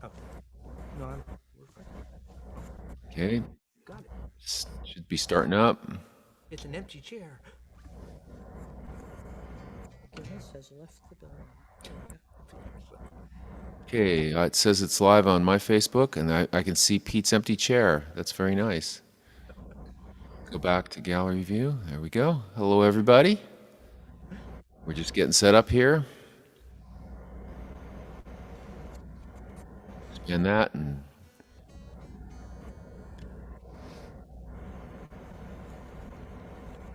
Oh, no, we're fine. Okay, Got it. should be starting up. It's an empty chair. Guinness has left the building. Okay, it says it's live on my Facebook, and I can see Pete's empty chair. That's very nice. Go back to gallery view. There we go. Hello, everybody. We're just getting set up here. Spin that and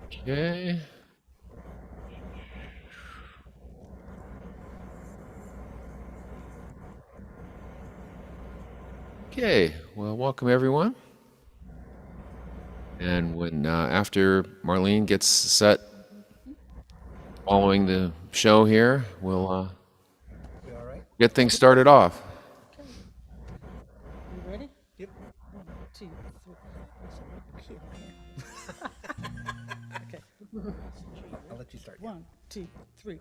okay. Okay, well, welcome everyone. And when after Marlene gets set following the show here, we'll You all right? get things started off. Okay. You ready? Yep. 1, 2, 3. Okay. I'll let you start. 1, 2, 3.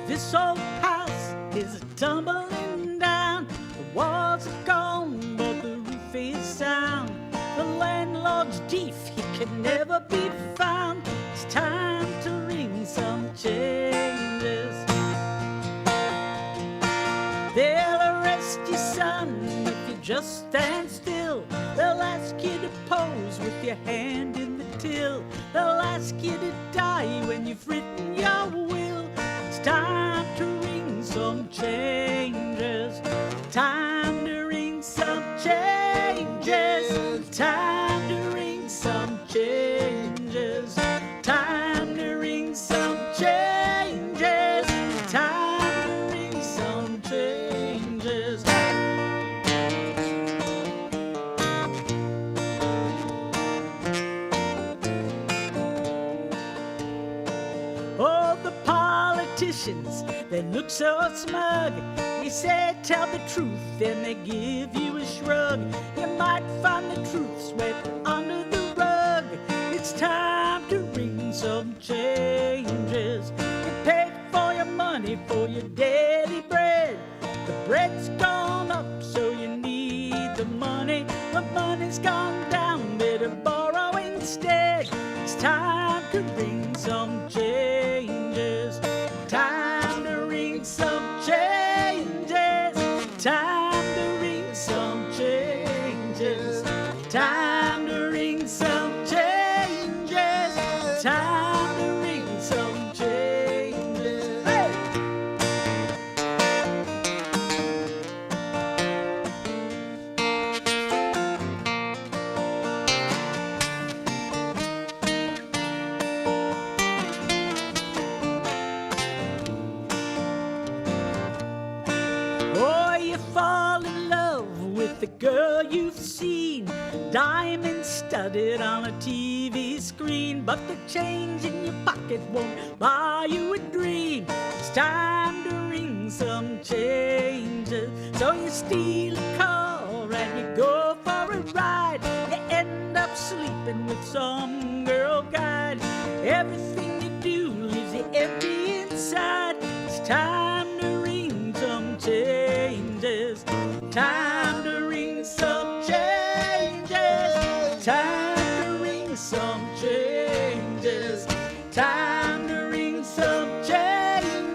This old house is tumbling down. The walls are gone, but the roof is sound. The landlord's thief, he can never be found. It's time to ring some changes. They'll arrest your son if you just stand still. They'll ask you to pose with your hand in the till. They'll ask you to die when you've written your will. It's time to ring some changes. Time to ring some changes. Time to ring some changes. Time to ring some changes. Time to ring some changes. Oh, the politicians, they look so smug. You say tell the truth, then they give you a shrug. You might find the truth swept under the rug. It's time to ring some changes. You paid for your money for your daily bread. The bread's gone up, so you need the money. The money's gone down, better borrow instead. It's time to ring some changes. Time to ring some changes. Time to ring some changes. Time to ring some changes. Time to ring some changes. Hey! Oh, you fall in love with the girl you've seen, diamond studded on a TV screen, but the change in your pocket won't buy you a dream. It's time to ring some changes. So you steal a car and you go for a ride. You end up sleeping with some girl guide. Everything you do leaves you empty inside. It's time to ring some changes. Time to ring some changes. Time to ring some changes. Time to ring some changes.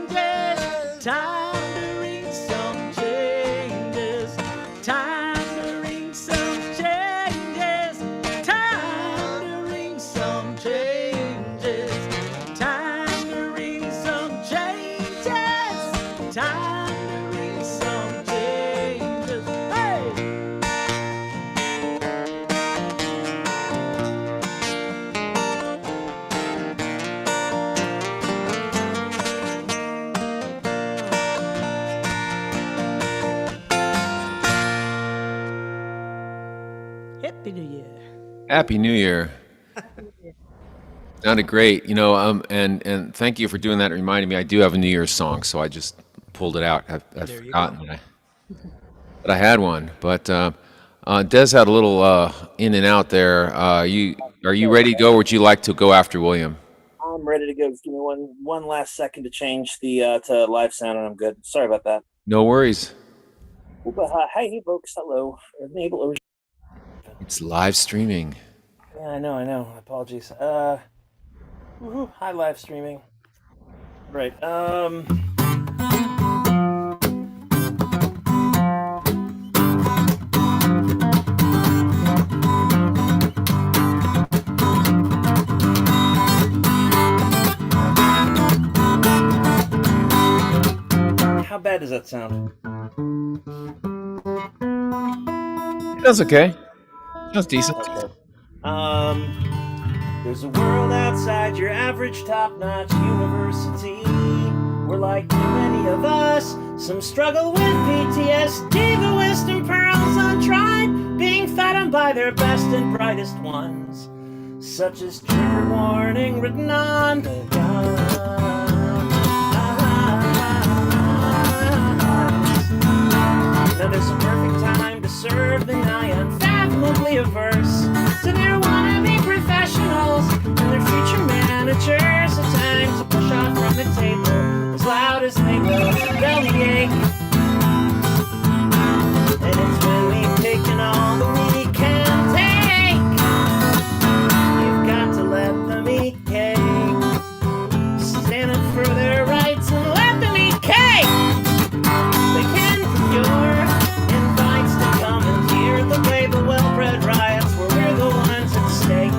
Time to ring some changes. Time to ring some changes. Time to ring some changes. Time to ring some changes. Time to ring some changes. Hey! Happy New Year. Happy New Year. Sounded great, and thank you for doing that. It reminded me I do have a New Year's song, so I just pulled it out. I've There you forgotten that I had one. But Des had a little in and out there. Are you ready to go, or would you like to go after William? I'm ready to go. Just give me one last second to change the to live sound, and I'm good. Sorry about that. No worries. Hey, folks. Hello. Enable. It's live streaming. Yeah, I know. Apologies. Hi, live streaming. Right. How bad does that sound? That's okay. That's decent. Okay. There's a world outside your average top-notch university. We're like too many of us. Some struggle with PTSD, the wisdom pearls untried, being fathomed by their best and brightest ones, such as trigger warning written on the guns. Now there's a perfect time to serve the nigh unfathomably averse to their wannabe professionals and their future managers. A time to push off from the table as loud as they will bellyache. And it's when we've taken all that we can take, you've got to let them eat cake. Stand up for their rights and let them eat cake. They can procure invites to come and hear the way the well-bred riots where we're the ones at stake.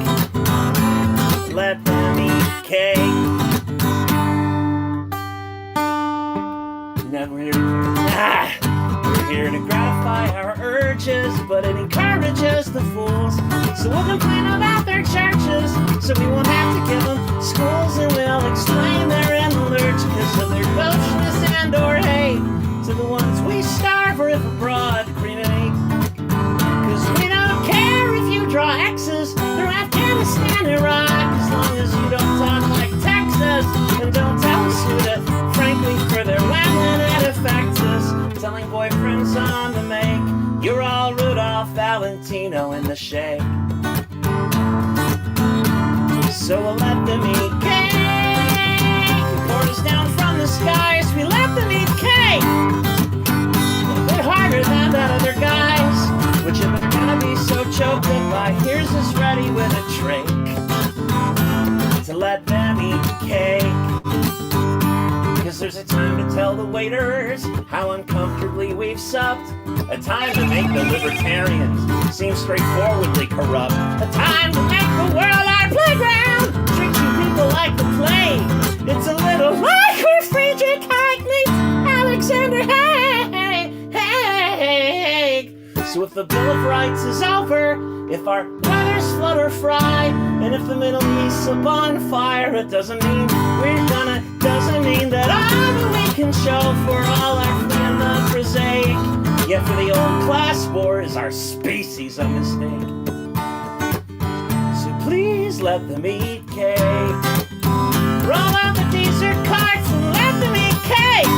Let them eat cake. Now we're here to gratify our urges, but it encourages the fools. So we'll complain about their churches, so we won't have to give them schools, and we'll explain they're in the lurch because of their gaucheness and or hate to the ones we starve or if abroad cremate. Cause we don't care if you draw X's through Afghanistan, Iraq, as long as you don't talk like Texas and don't tell us who to, frankly, for their women it affects us. Telling boyfriends on the make, you're all Rudolph Valentino in the shake. So we'll let them eat cake. Quarters down from the skies, we let them eat cake. A bit harder than that other guys, which if they're gonna be so choked up by, here's us ready with a trach to let them eat cake. Cause there's a time to tell the waiters how uncomfortably we've supped. A time to make the libertarians seem straightforwardly corrupt. A time to make the world our playground, treat you people like the plague. It's a little like where Friedrich Hayek meets Alexander Haig. So if the Bill of Rights is over, if our weather's flood or fry, and if the Middle East's a bonfire, it doesn't mean doesn't mean that all that we can show for all our fleeing the prosaic. Yet for the old class war is our species a mistake. So please let them eat cake. Roll out the desert carts and let them eat cake.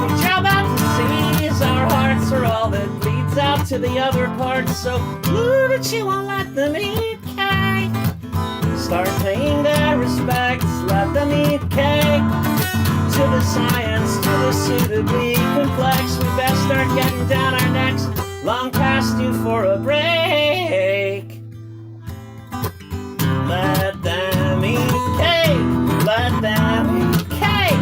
What you're about to see is our hearts are all that bleeds out to the other parts. So blue that you won't let them eat cake. Start paying their respects, let them eat cake. To the science, to the suitably complex, we best start getting down our necks, long past due for a break. Let them eat cake, let them eat cake,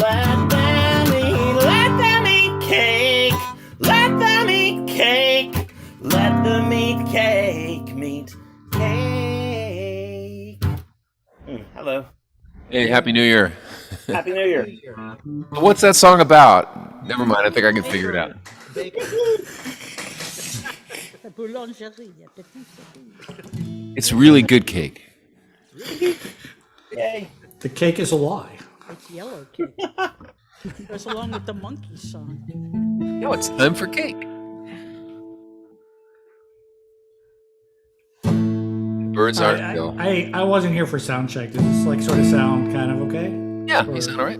let them eat cake, let them eat cake, let them eat cake, meat cake. Hello. Hey, Happy New Year. Happy New Year. What's that song about? Never mind. I think I can figure it out. Bacon. La boulangerie, la patisserie. It's really good cake. Yay. The cake is a lie. It's yellow cake. Goes along with the monkey song. No, it's time for cake. Birds are still. I wasn't here for sound check. Does this like sort of sound kind of okay? Yeah, you sound all right.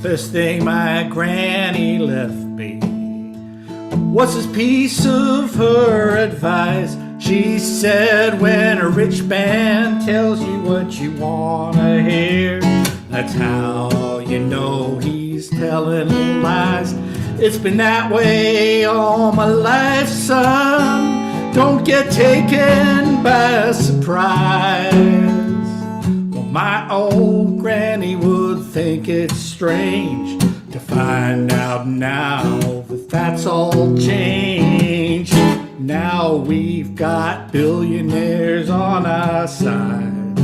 First thing my granny left me was this piece of her advice. She said, when a rich man tells you what you wanna hear, that's how you know he's telling lies. It's been that way all my life, son. Don't get taken by surprise. Well, my old granny would think it's strange to find out now that that's all changed. Now we've got billionaires on our side.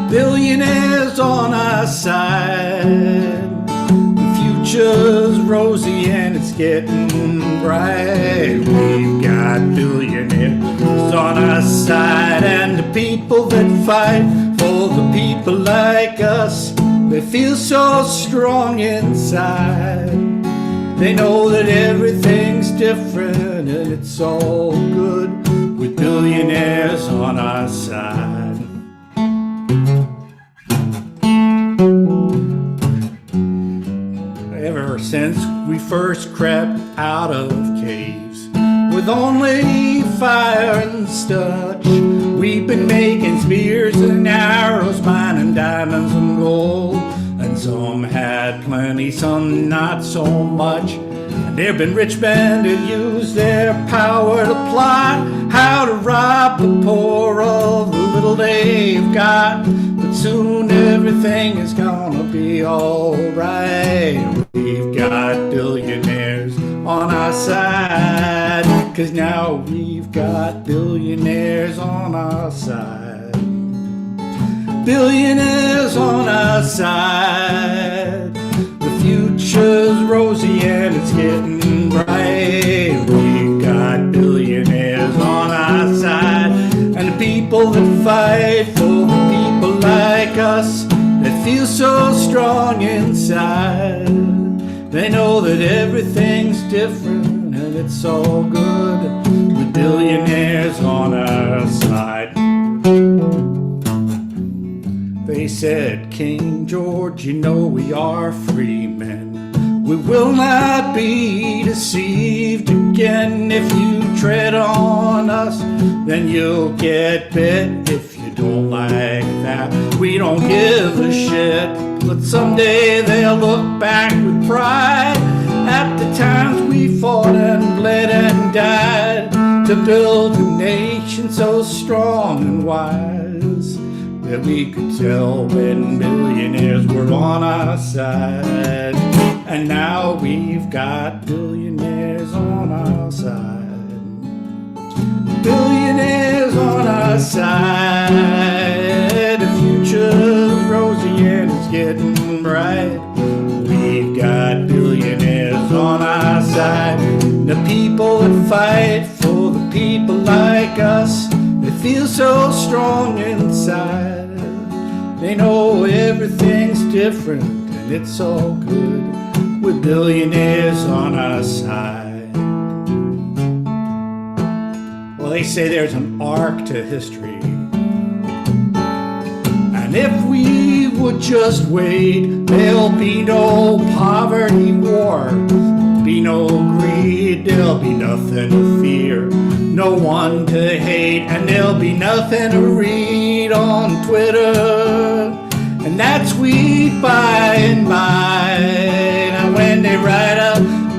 Billionaires on our side. The future's rosy and it's getting bright. We've got billionaires on our side. And the people that fight for the people like us, they feel so strong inside. They know that everything's different and it's all good with billionaires on our side. Ever since we first crept out of caves with only fire and stench, we've been making spears and arrows, mining diamonds and gold. And some had plenty, some not so much. And there've been rich men that use their power to plot how to rob the poor of the little they've got. But soon everything is gonna be alright. We've got billionaires on our side, 'cause now we've got billionaires on our side. Billionaires on our side. The future's rosy and it's getting bright. We've got billionaires on our side. And the people that fight for the people like us, that feel so strong inside. They know that everything's different and it's all good with billionaires on our side. They said, King George, you know we are free men. We will not be deceived again. If you tread on us, then you'll get bit. If you don't like that, we don't give a shit. But someday they'll look back with pride at the times we fought and bled and died to build a nation so strong and wise that we could tell when billionaires were on our side. And now we've got billionaires on our side. Billionaires on our side. The future's rosy and it's getting bright. We've got billionaires on our side. The people that fight for the people like us, they feel so strong inside. They know everything's different and it's all good with billionaires on our side. Well, they say there's an arc to history. And if we would just wait, there'll be no poverty war, be no greed, there'll be nothing to fear, no one to hate, and there'll be nothing to read on Twitter. And that's sweet by and by. And when they write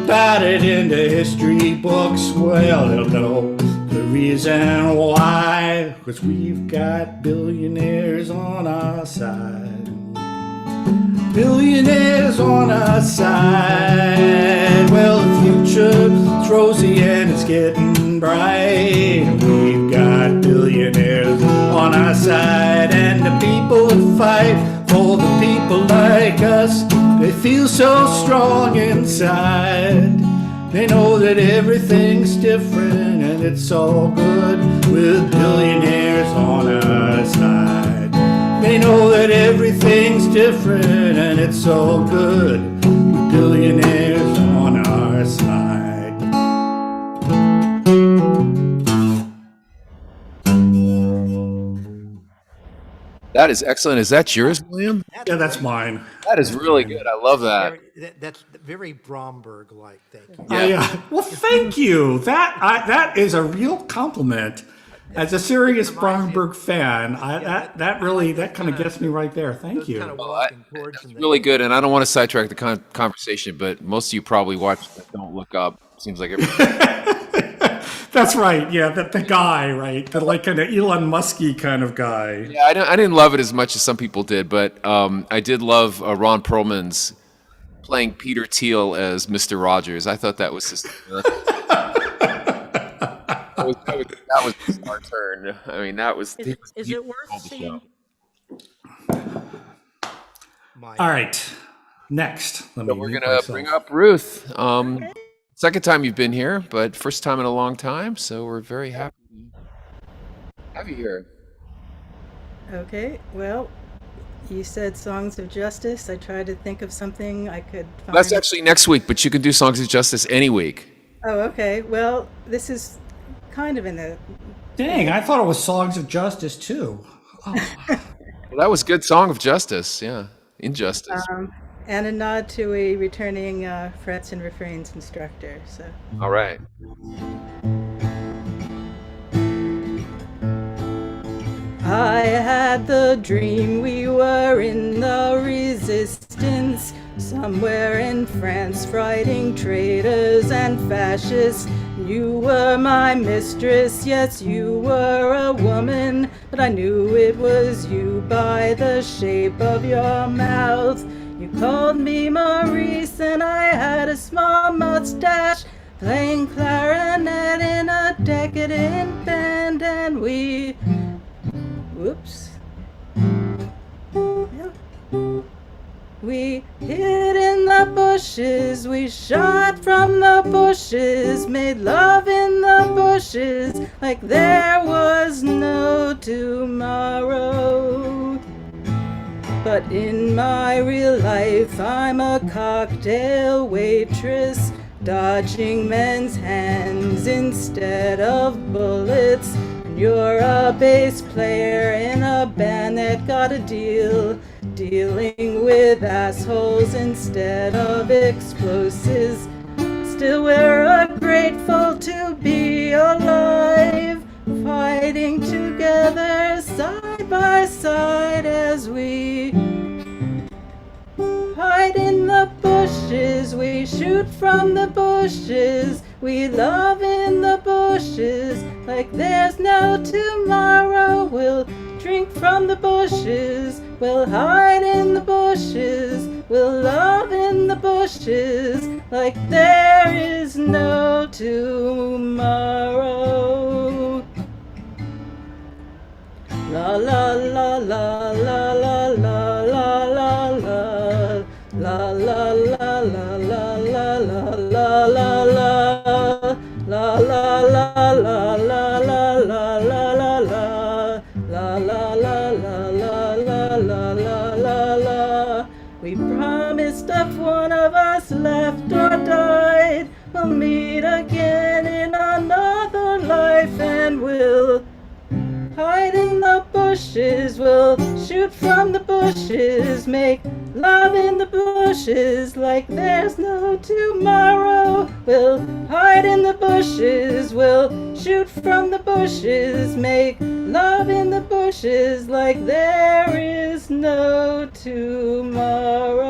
about it in the history books, well, they'll know the reason why. 'Cause we've got billionaires on our side. Billionaires on our side. Well, the future's rosy and it's getting bright. We've got billionaires on our side. And the people that fight for the people like us, they feel so strong inside. They know that everything's different and it's all good with billionaires on our side. They know that everything's different and it's all good with billionaires on our side. That is excellent. Is that yours, William? Yeah, that's mine. That is really good. I love that. That's very Bromberg-like. Thank you. Yeah. Well, thank you. That is a real compliment. As a serious Bromberg fan, that really kind of gets me right there. Thank Kind of you. walking towards That's and really good. And I don't want to sidetrack the conversation, but most of you probably watch Don't Look Up. Seems like That's right. Yeah, the guy, right? The like kind of Elon Musky kind of guy. Yeah, I didn't love it as much as some people did, but I did love Ron Perlman's playing Peter Thiel as Mr. Rogers. I thought that was just that was just our turn. I mean, that was. Is it worth seeing? All right. Next, let me. So we're mute gonna myself. bring up Ruth. Second time you've been here, but first time in a long time. So we're very happy to have you here. Okay, well, you said Songs of Justice. I tried to think of something I could find. That's actually next week, but you can do Songs of Justice any week. Oh, okay. Well, this is kind of in the. Dang, I thought it was Songs of Justice too. Oh. Well, that was good Song of Justice. Yeah, Injustice. And a nod to a returning frets and refrains instructor. So. All right. I had the dream we were in the resistance, somewhere in France, fighting traitors and fascists. You were my mistress, yes, you were a woman, but I knew it was you by the shape of your mouth. You called me Maurice, and I had a small mustache, playing clarinet in a decadent band, and we. Whoops. Yeah. We hid in the bushes, we shot from the bushes, made love in the bushes like there was no tomorrow. But in my real life, I'm a cocktail waitress, dodging men's hands instead of bullets. You're a bass player in a band that got a deal, dealing with assholes instead of explosives. Still we're grateful to be alive, fighting together side by side as we hide in the bushes, we shoot from the bushes, we love in the bushes like there's no tomorrow. We'll drink from the bushes, we'll hide in the bushes, we'll love in the bushes like there is no tomorrow. La la la la la la la la la la. La la la la la la la la la la. La la la la la la la la la la. La la la la la la la la la la. We promised if one of us left or died, we'll meet again in another life, and we'll hide in the bushes, we'll shoot from the bushes, make love in the bushes like there's no tomorrow. We'll hide in the bushes, we'll shoot from the bushes, make love in the bushes like there is no tomorrow.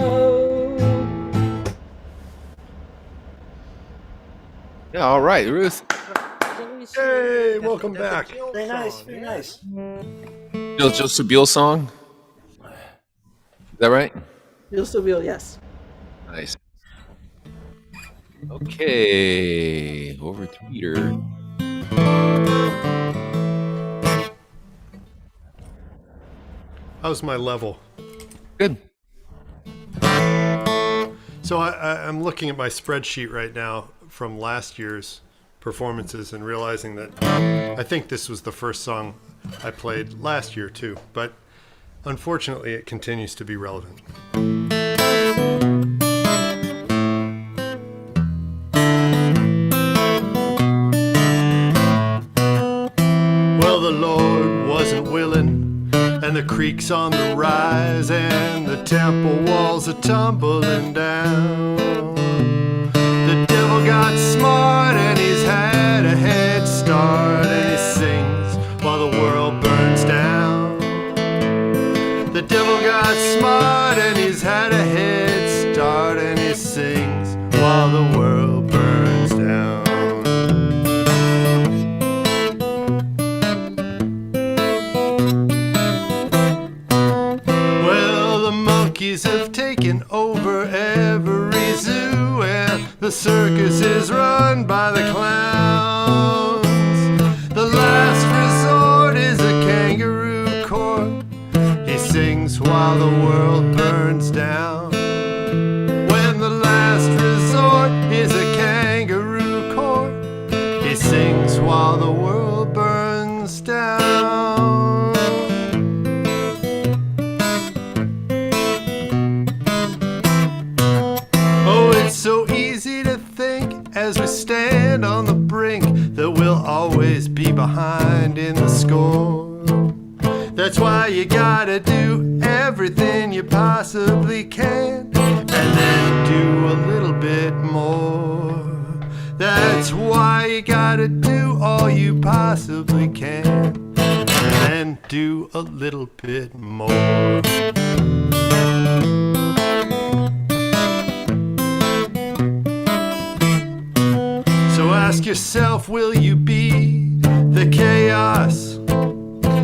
Yeah. All right, Ruth. Hey, welcome back. Very nice, very nice. Joseph Buell song. Is that right? You'll still be, yes. Nice. Okay, over to Peter. How's my level? Good. So I'm looking at my spreadsheet right now from last year's performances and realizing that I think this was the first song I played last year too, but unfortunately it continues to be relevant. Well, the Lord wasn't willing, and and the creek's on the rise, and the temple walls are tumbling down. The devil got smart and he's had a head start, and he sings while the world burns down. The devil got smart and he's had a head start, and he sings while the world burns down. Well, the monkeys have taken over every zoo, and the circus is run by the clowns. The last resort is a kangaroo court. He sings while the world burns down. When the last resort is a kangaroo court, he sings while the world burns down. Oh, it's so easy to think as we stand on the brink that we'll always be behind in the score. That's why you gotta do everything you possibly can, and then do a little bit more. That's why you gotta do all you possibly can, and then do a little bit more. So ask yourself, will you be the chaos?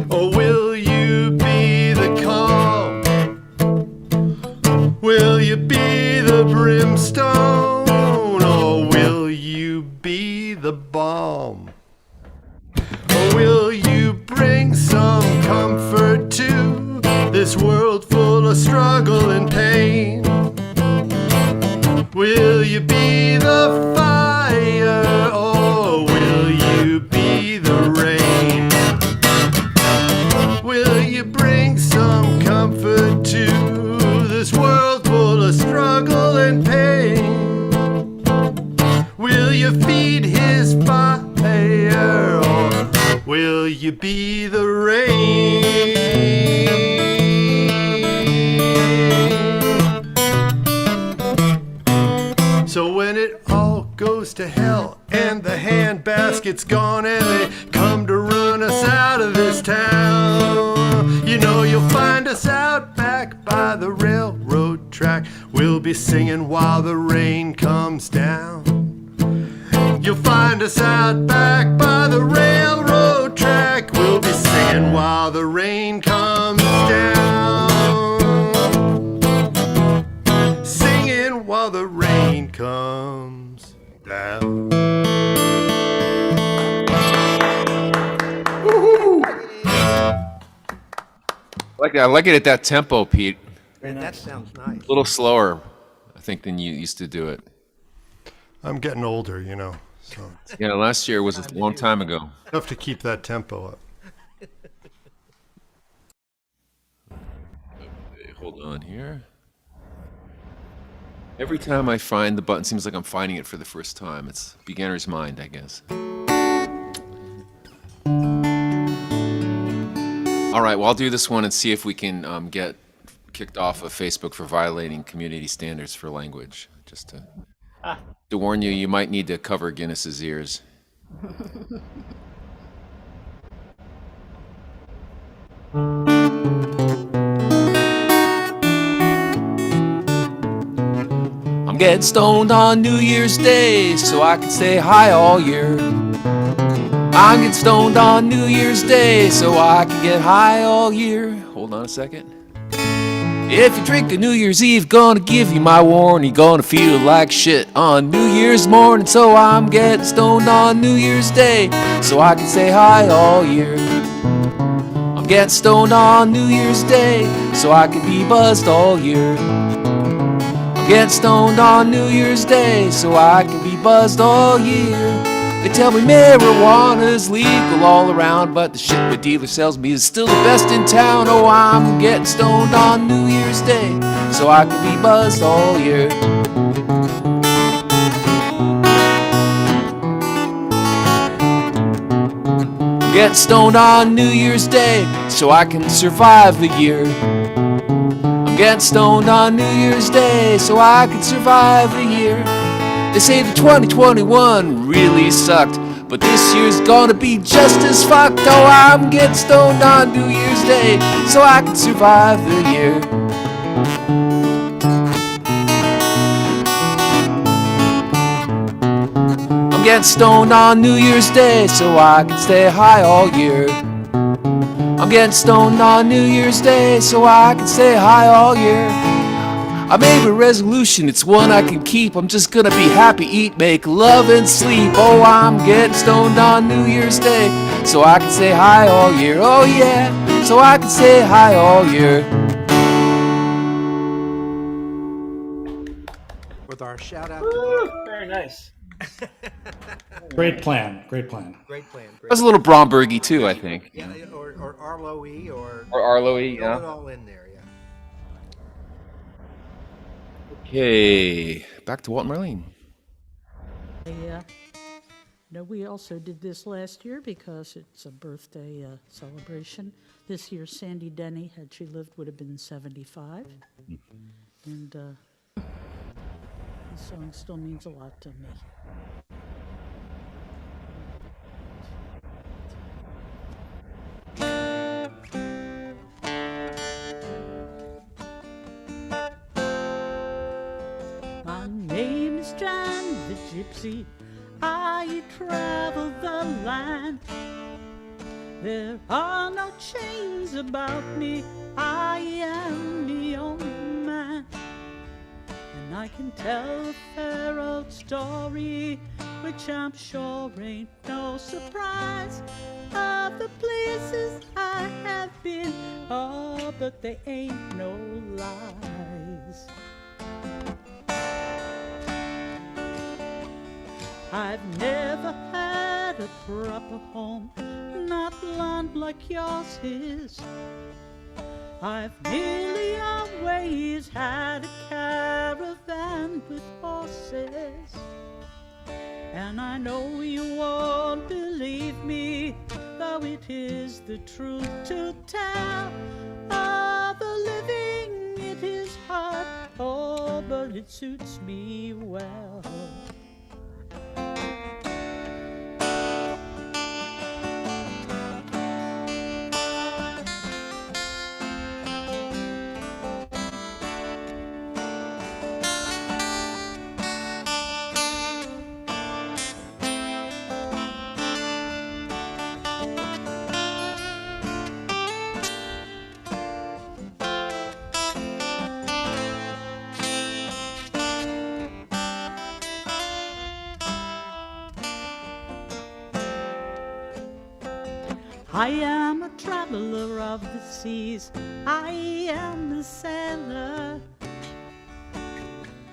Or will you be the calm? Will you be the brimstone? Or will you be the balm? Or will you bring some comfort to this world full of struggle and pain? Will you be the fire? Or will you be the rain? Will you bring some comfort to this world full of struggle and pain? Will you feed his fire, or will you be the rain? So when it all goes to hell and the handbasket's gone and they come to run us out of this town, you know you'll find us out back by the railroad track. We'll be singing while the rain comes down. You'll find us out back by the railroad track. We'll be singing while the rain comes down. Singing while the rain comes down. I like it at that tempo, Pete. That sounds nice. A little slower, I think, than you used to do it. I'm getting older, you know, so Yeah, last year was a long time ago. it's tough to keep that tempo up. Okay, hold on here. Every time I find the button, seems like I'm finding it for the first time. It's beginner's mind, I guess. All right, well, I'll do this one and see if we can get kicked off of Facebook for violating community standards for language. Just to warn you, you might need to cover Guinness's ears. I'm getting stoned on New Year's Day so I can say hi all year. I'm getting stoned on New Year's Day so I can get high all year. Hold on a second. If you drink a New Year's Eve, gonna give you my warning. Gonna feel like shit on New Year's morning. So I'm getting stoned on New Year's Day so I can say hi all year. I'm getting stoned on New Year's Day so I can be buzzed all year. I'm getting stoned on New Year's Day so I can be buzzed all year. They tell me marijuana's legal all around, but the shit the dealer sells me is still the best in town. Oh, I'm getting stoned on New Year's Day so I can be buzzed all year. I'm Get stoned on New Year's Day so I can survive the year. I'm getting stoned on New Year's Day so I can survive the year. They say the 2021 really sucked, but this year's gonna be just as fucked. Oh, I'm getting stoned on New Year's Day so I can survive the year. I'm getting stoned on New Year's Day so I can stay high all year. I'm getting stoned on New Year's Day so I can stay high all year. I made a resolution, it's one I can keep. I'm just gonna be happy, eat, make love, and sleep. Oh, I'm getting stoned on New Year's Day so I can stay high all year. Oh yeah, so I can stay high all year. With our shout out to the Very nice. Great plan. Great plan. great plan. That was a little Brombergy too, I think. Yeah, or Arlo E or Arlo E, throw it all in there. Yeah. Okay, back to Walt and Marlene. Yeah. No, we also did this last year because it's a birthday celebration. This year, Sandy Denny, had she lived, would have been 75. And this song still means a lot to me. My name is John the Gypsy. I travel the land. There are no chains about me. I am my own man. And I can tell a fair old story, which I'm sure ain't no surprise, of the places I have been. Oh, but they ain't no lies. I've never had a proper home, not land like yours is. I've nearly always had a caravan with horses. And I know you won't believe me, though it is the truth to tell. Of the living it is hard, oh, but it suits me well. I am a traveler of the seas, I am a sailor.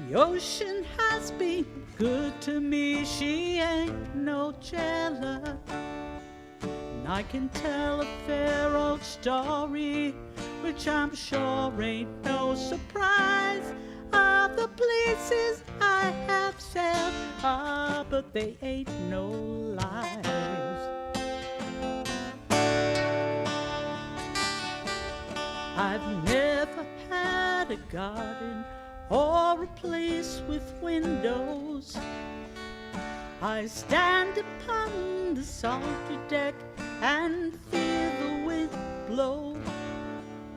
The ocean has been good to me, she ain't no jailer. And I can tell a fair old story, which I'm sure ain't no surprise, of the places I have sailed, ah, but they ain't no lies. I've never had a garden or a place with windows. I stand upon the salty deck and feel the wind blow.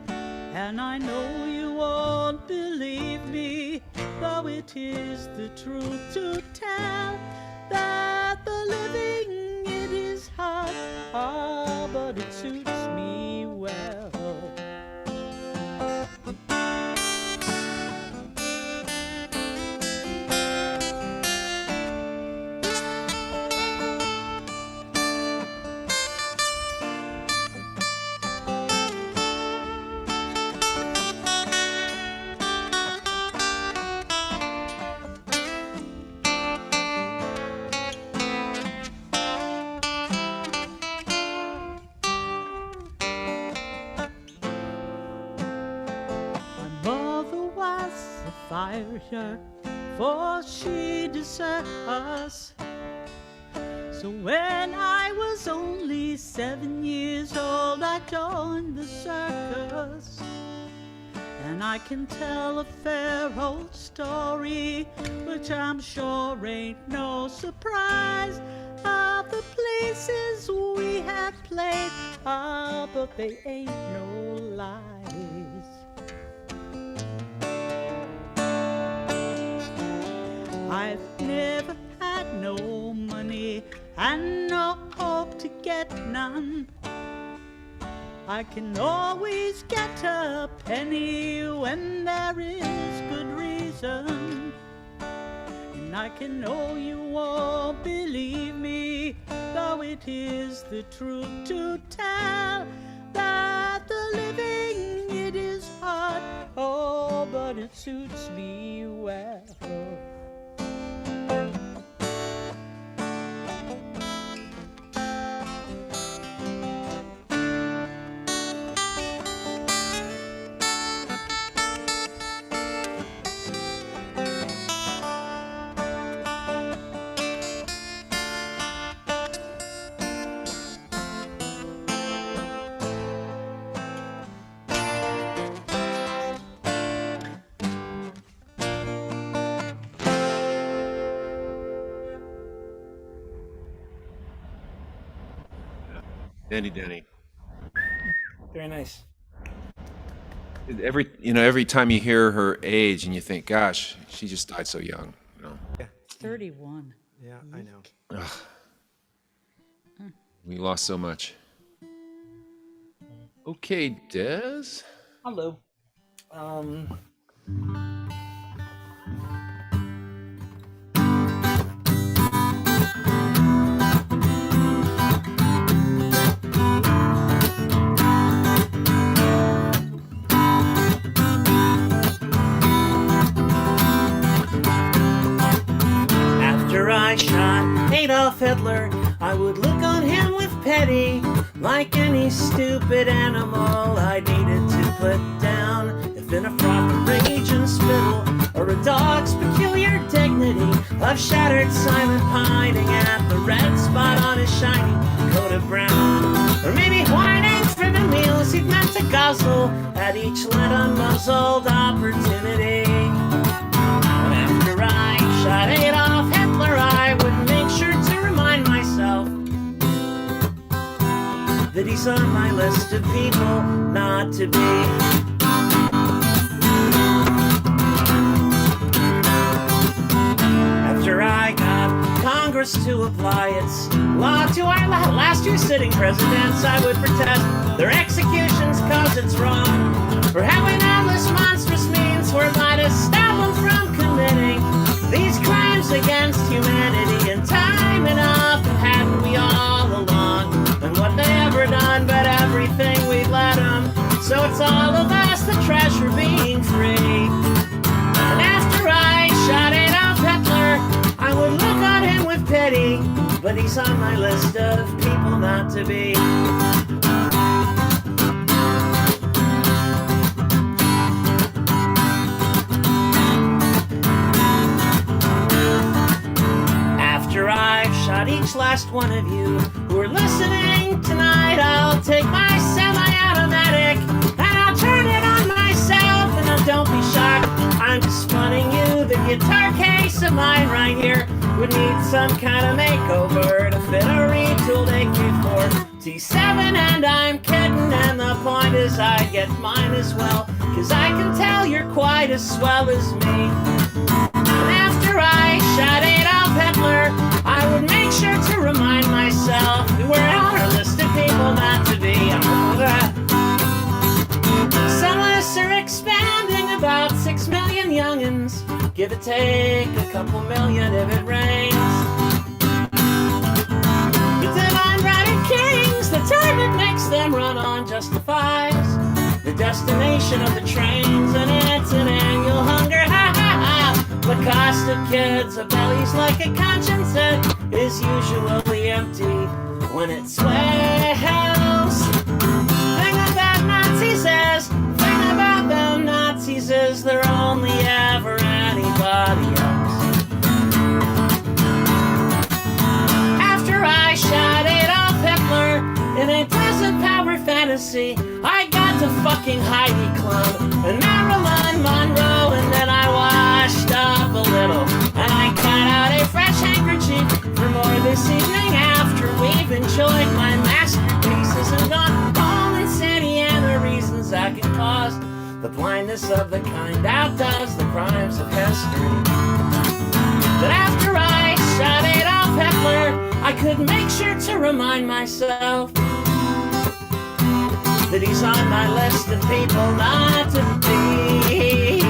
And I know you won't believe me, though it is the truth to tell, that the living it is hard, ah, but it suits me well. Fire her, for she deserts us. So when I was only 7 years old, I joined the circus. And I can tell a fair old story, which I'm sure ain't no surprise, of the places we have played, but they ain't no lies. I've never had no money and no hope to get none. I can always get a penny when there is good reason. And I can know you won't believe me, though it is the truth to tell, that the living, it is hard, oh, but it suits me well. Denny. Very nice. Every time you hear her age and you think, gosh, she just died so young. 31. Yeah, I know. We lost so much. Okay, Des. Hello. After I shot Adolf Hitler, I would look on him with pity, like any stupid animal I needed to put down. If in a froth of rage and spittle, or a dog's peculiar dignity of shattered silent pining at the red spot on his shiny coat of brown, or maybe whining driven wheels he'd meant to guzzle at each lead unmuzzled opportunity. And after I shot Adolf Hitler, I would make sure to remind myself that he's on my list of people not to be. After I got Congress to apply its law to our last year's sitting presidents, I would protest their executions cause it's wrong, for having endless monstrous means whereby to stop them from committing these crimes against humanity. And time enough hadn't we all along, and what they ever done but everything we'd let them. So it's all of us that treasure being free. And after I shot Adolf Hitler, I would look on him with pity, but he's on my list of people not to be. After I've shot each last one of you who are listening tonight, I'll take my semi-automatic and I'll turn it on myself. And now don't be shocked, I'm just funning you. The guitar case of mine right here would need some kind of makeover to fit a retooled AQ4 T7, and I'm kidding, and the point is I get mine as well, cause I can tell you're quite as swell as me. And after I shot Adolf Hitler, I would make sure to remind myself we were on our list of people not to be. Some lists are expanding about 6 million youngins, give or take a couple million if it rains. The divine right of kings, the time it makes them run on justifies the destination of the trains, and it's an annual hunger, ha ha ha. The cost of kids, of bellies like a conscience that is usually empty when it swells. Thing about Nazis is they're only ever anybody else. After I see, I got to fucking Heidi Klum and Marilyn Monroe, and then I washed up a little, and I cut out a fresh handkerchief for more this evening after we've enjoyed my masterpieces and gone home and said, yeah, the reasons I can cause the blindness of the kind outdoes the crimes of history. But after I shot Adolf Hitler, I could make sure to remind myself that he's on my list of people not to be.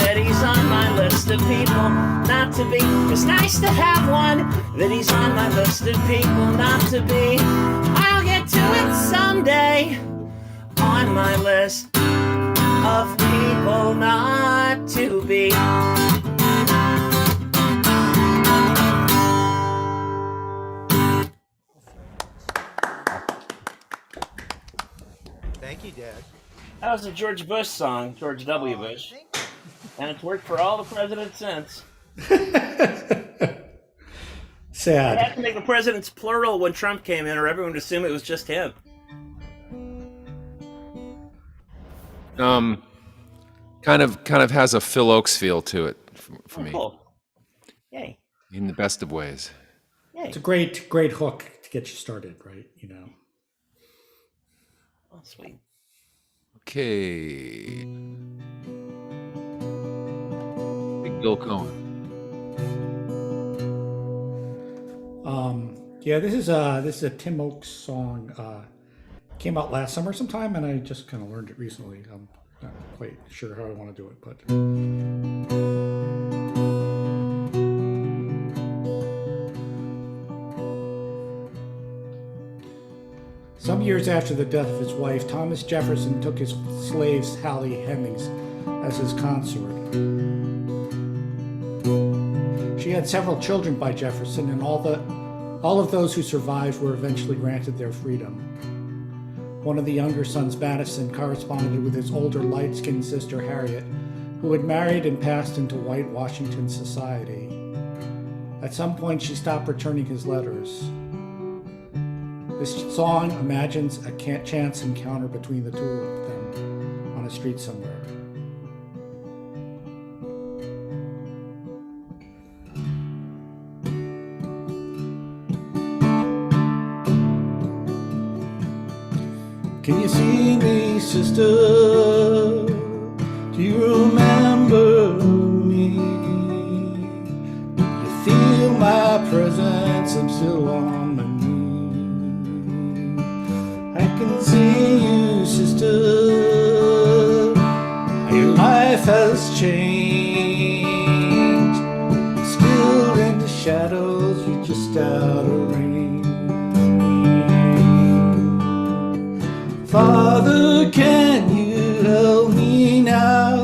That he's on my list of people not to be. It's nice to have one. That he's on my list of people not to be. I'll get to it someday. On my list of people not to be. Thank you, Dad. That was a George Bush song, George W. Bush. And it's worked for all the presidents since. I Sad. had to make the presidents plural when Trump came in, or everyone would assume it was just him. Kind of has a Phil Oakes feel to it for me, Cool. Yay. in the best of ways. Yay. It's a great hook to get you started, right? You know. Oh, sweet. Okay. Big Bill Cohen. Yeah, this is a Tim Oakes song. Came out last summer sometime, and I just kind of learned it recently. I'm not quite sure how I want to do it, but. Some years after the death of his wife, Thomas Jefferson took his slave Sally Hemings as his consort. She had several children by Jefferson, and all of those who survived were eventually granted their freedom. One of the younger sons, Madison, corresponded with his older light-skinned sister, Harriet, who had married and passed into white Washington society. At some point, she stopped returning his letters. This song imagines a chance encounter between the two of them on a street somewhere. Can you see me, sister? Do you remember me? You feel my presence, I'm still on my knees. I can see you, sister. How your life has changed. Still in the shadows, you're just out of range. Father, can you help me now?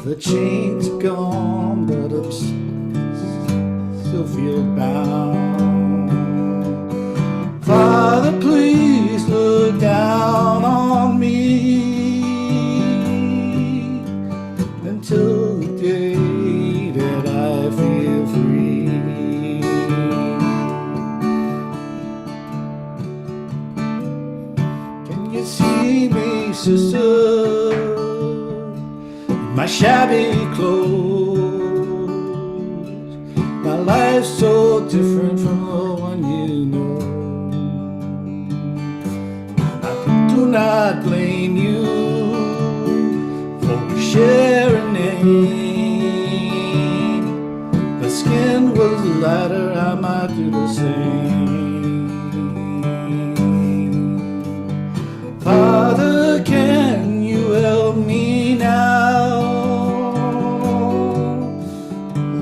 The chains are gone, but I still feel bound. Father, please look down on me until the day that I feel free. You see me, sister, in my shabby clothes. My life's so different from the one you know. I do not blame you for sharing a name. The skin was lighter, I might do the same. Father, can you help me now?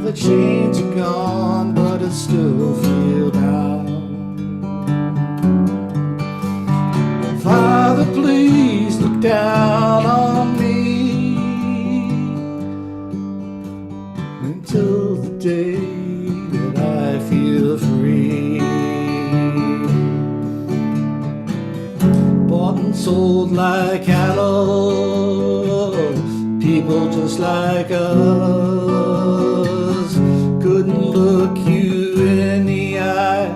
The chains are gone, but I still feel down. Father, please look down on me until the day that I feel free. Bought and sold like cattle, people just like us. Couldn't look you in the eye,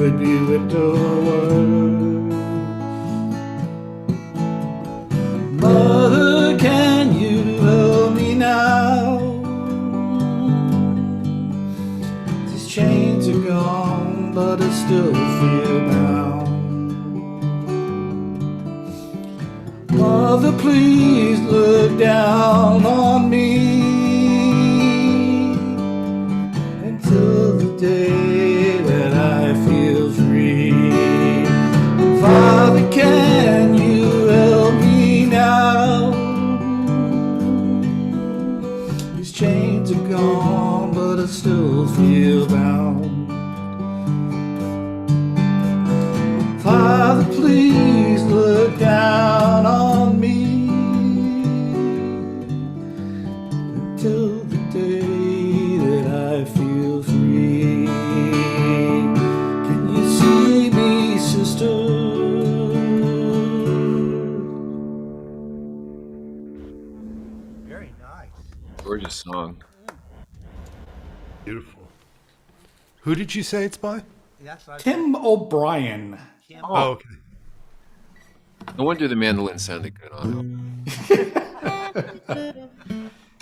could be whipped or worse. Mother, can you help me now? These chains are gone, but I still feel bound. Mother, please look down on me until the day that I feel free. Father, can you help me now? These chains are gone, but I still feel bound. Father, please look down on me until the day that I feel free. Can you see me, sister? Very nice. Gorgeous song. Beautiful. Who did you say it's by? Yes, I Tim O'Brien. Oh, okay. No wonder the mandolin sounded good on it.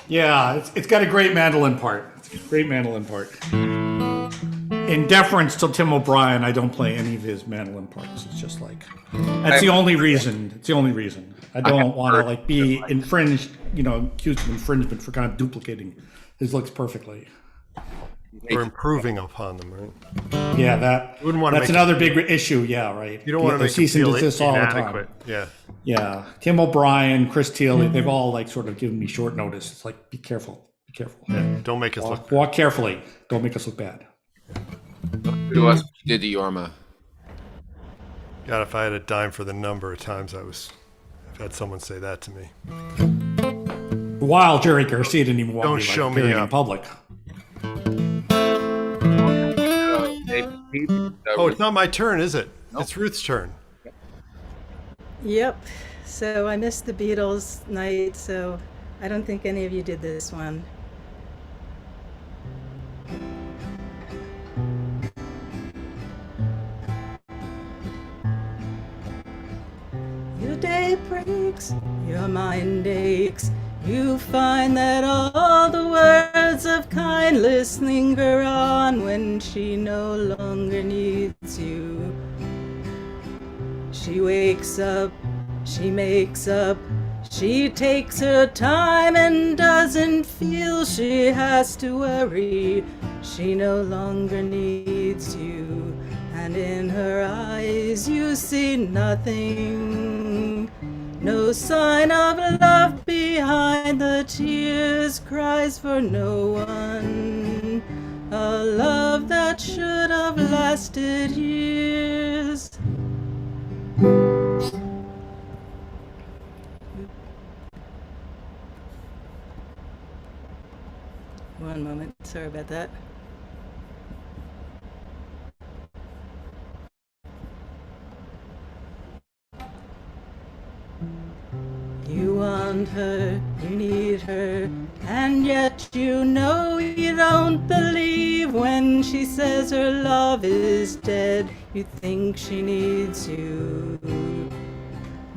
Yeah, it's got a great mandolin part. It's a great mandolin part. In deference to Tim O'Brien, I don't play any of his mandolin parts. It's just like that's the only reason. It's the only reason. I don't want to like be infringed, accused of infringement for kind of duplicating his looks perfectly. We're improving upon them, right? Yeah, Wouldn't wanna that's make another big issue. Yeah, right. You don't want to make them cease and feel desist all the inadequate. time. Yeah. Yeah, Tim O'Brien, Chris Thiele, they've all like sort of given me short notice. It's like, be careful, be careful. Yeah. Don't make us look. Walk carefully. Don't make us look bad. Who else did to Yorma? God, if I had a dime for the number of times I've had someone say that to me. While Jerry Garcia didn't even want Don't me show me appearing in up. public. Oh, it's not my turn, is it? It's Ruth's turn. Yep. So I missed the Beatles night, so I don't think any of you did this one. Your day breaks, your mind aches. You find that all the words of kindness linger on when she no longer needs you. She wakes up, she makes up, she takes her time and doesn't feel she has to worry. She no longer needs you, and in her eyes you see nothing. No sign of love behind the tears, cries for no one. A love that should have lasted years. One moment, sorry about that. You want her, you need her, and yet you know you don't believe when she says her love is dead. You think she needs you.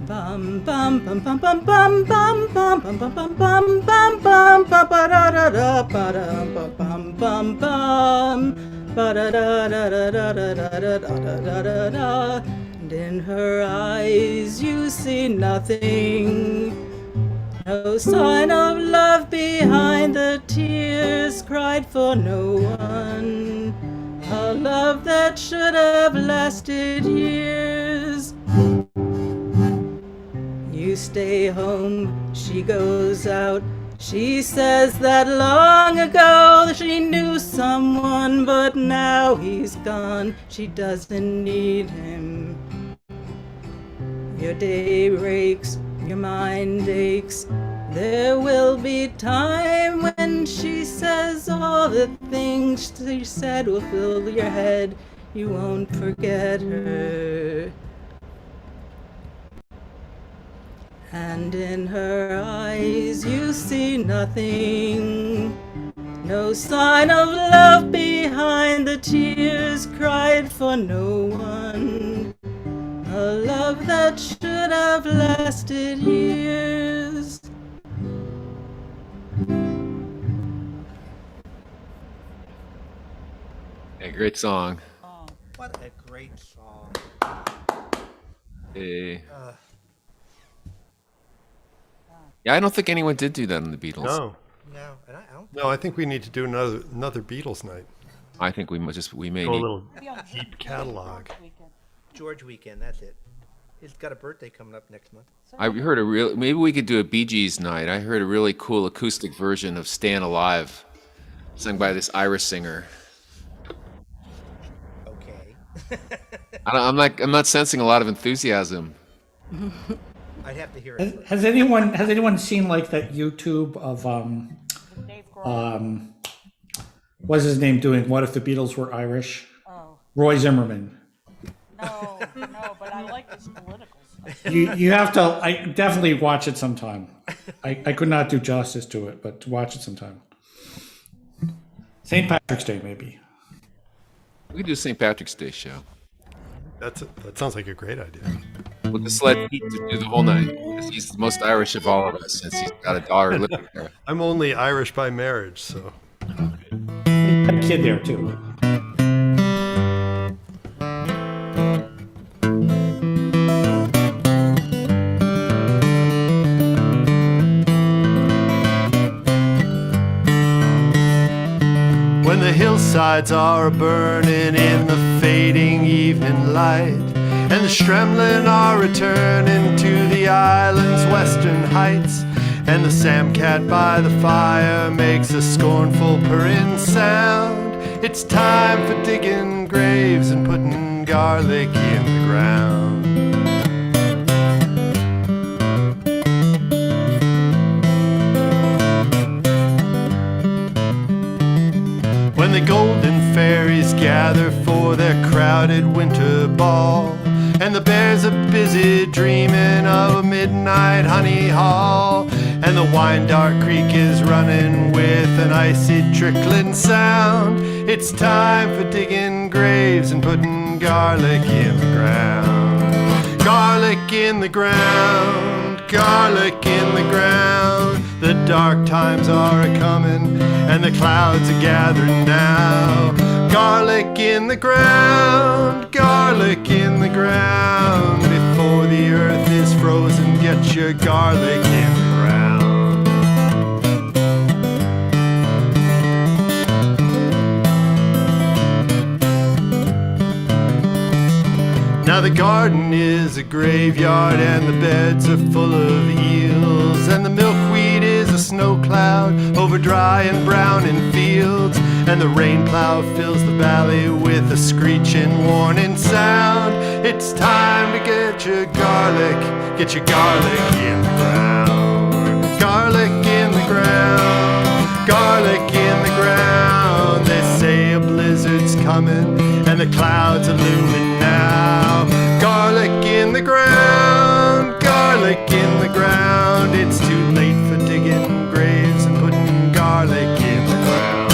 Bum bum bum bum bum bum bum bum bum bum bum bum bum bum bum ba da da da ba da bum bum bum ba da da da da da da da da da da da. And in her eyes you see nothing. No sign of love behind the tears, cried for no one. A love that should have lasted years. You stay home, she goes out. She says that long ago she knew someone, but now he's gone. She doesn't need him. Your day breaks, your mind aches. There will be time when she says all the things she said will fill your head. You won't forget her. And in her eyes you see nothing. No sign of love behind the tears cried for no one. A love that should have lasted years. A great song. What a great song. Yeah, I don't think anyone did do that in the Beatles. No, No, and I don't. no, I think we need to do another Beatles night. I think we may Go a need. little deep catalog. George Weekend, that's it. He's got a birthday coming up next month. I heard maybe we could do a Bee Gees night. I heard a really cool acoustic version of "Stayin' Alive," sung by this Irish singer. Okay. I'm not sensing a lot of enthusiasm. I'd have to hear it. Has anyone seen like that YouTube of what's his name doing What If the Beatles Were Irish? Oh, Roy Zimmerman. no, but I like this political stuff. You have to. I definitely watch it sometime. I could not do justice to it, but watch it sometime. St. Patrick's Day, maybe. We could do a St. Patrick's Day show. That sounds like a great idea. We'll just let Pete to do the whole night, because he's the most Irish of all of us, since he's got a daughter living there. I'm only Irish by marriage, so Had a kid there too. when the hillsides are burning in the fading evening light, and the Stremlin are returning to the island's western heights, and the samcat by the fire makes a scornful purring sound. It's time for digging graves and putting garlic in the ground. When the golden fairies gather for their crowded winter ball, and the bears are busy dreaming of a midnight honey haul, and the wine-dark creek is running with an icy trickling sound, it's time for digging graves and putting garlic in the ground. Garlic in the ground, garlic in the ground. The dark times are a-comin', and the clouds are gathering now. Garlic in the ground, garlic in the ground. Before the earth is frozen, get your garlic in the ground. Now the garden is a graveyard, and the beds are full of eels, and the milkweed is a snow cloud over dry and browning fields, and the rain plow fills the valley with a screeching warning sound. It's time to get your garlic in the ground. Garlic in the ground, garlic in the ground. They say a blizzard's coming, and the clouds are looming now. Garlic in the ground, garlic in the ground. It's too late for digging graves and putting garlic in the ground.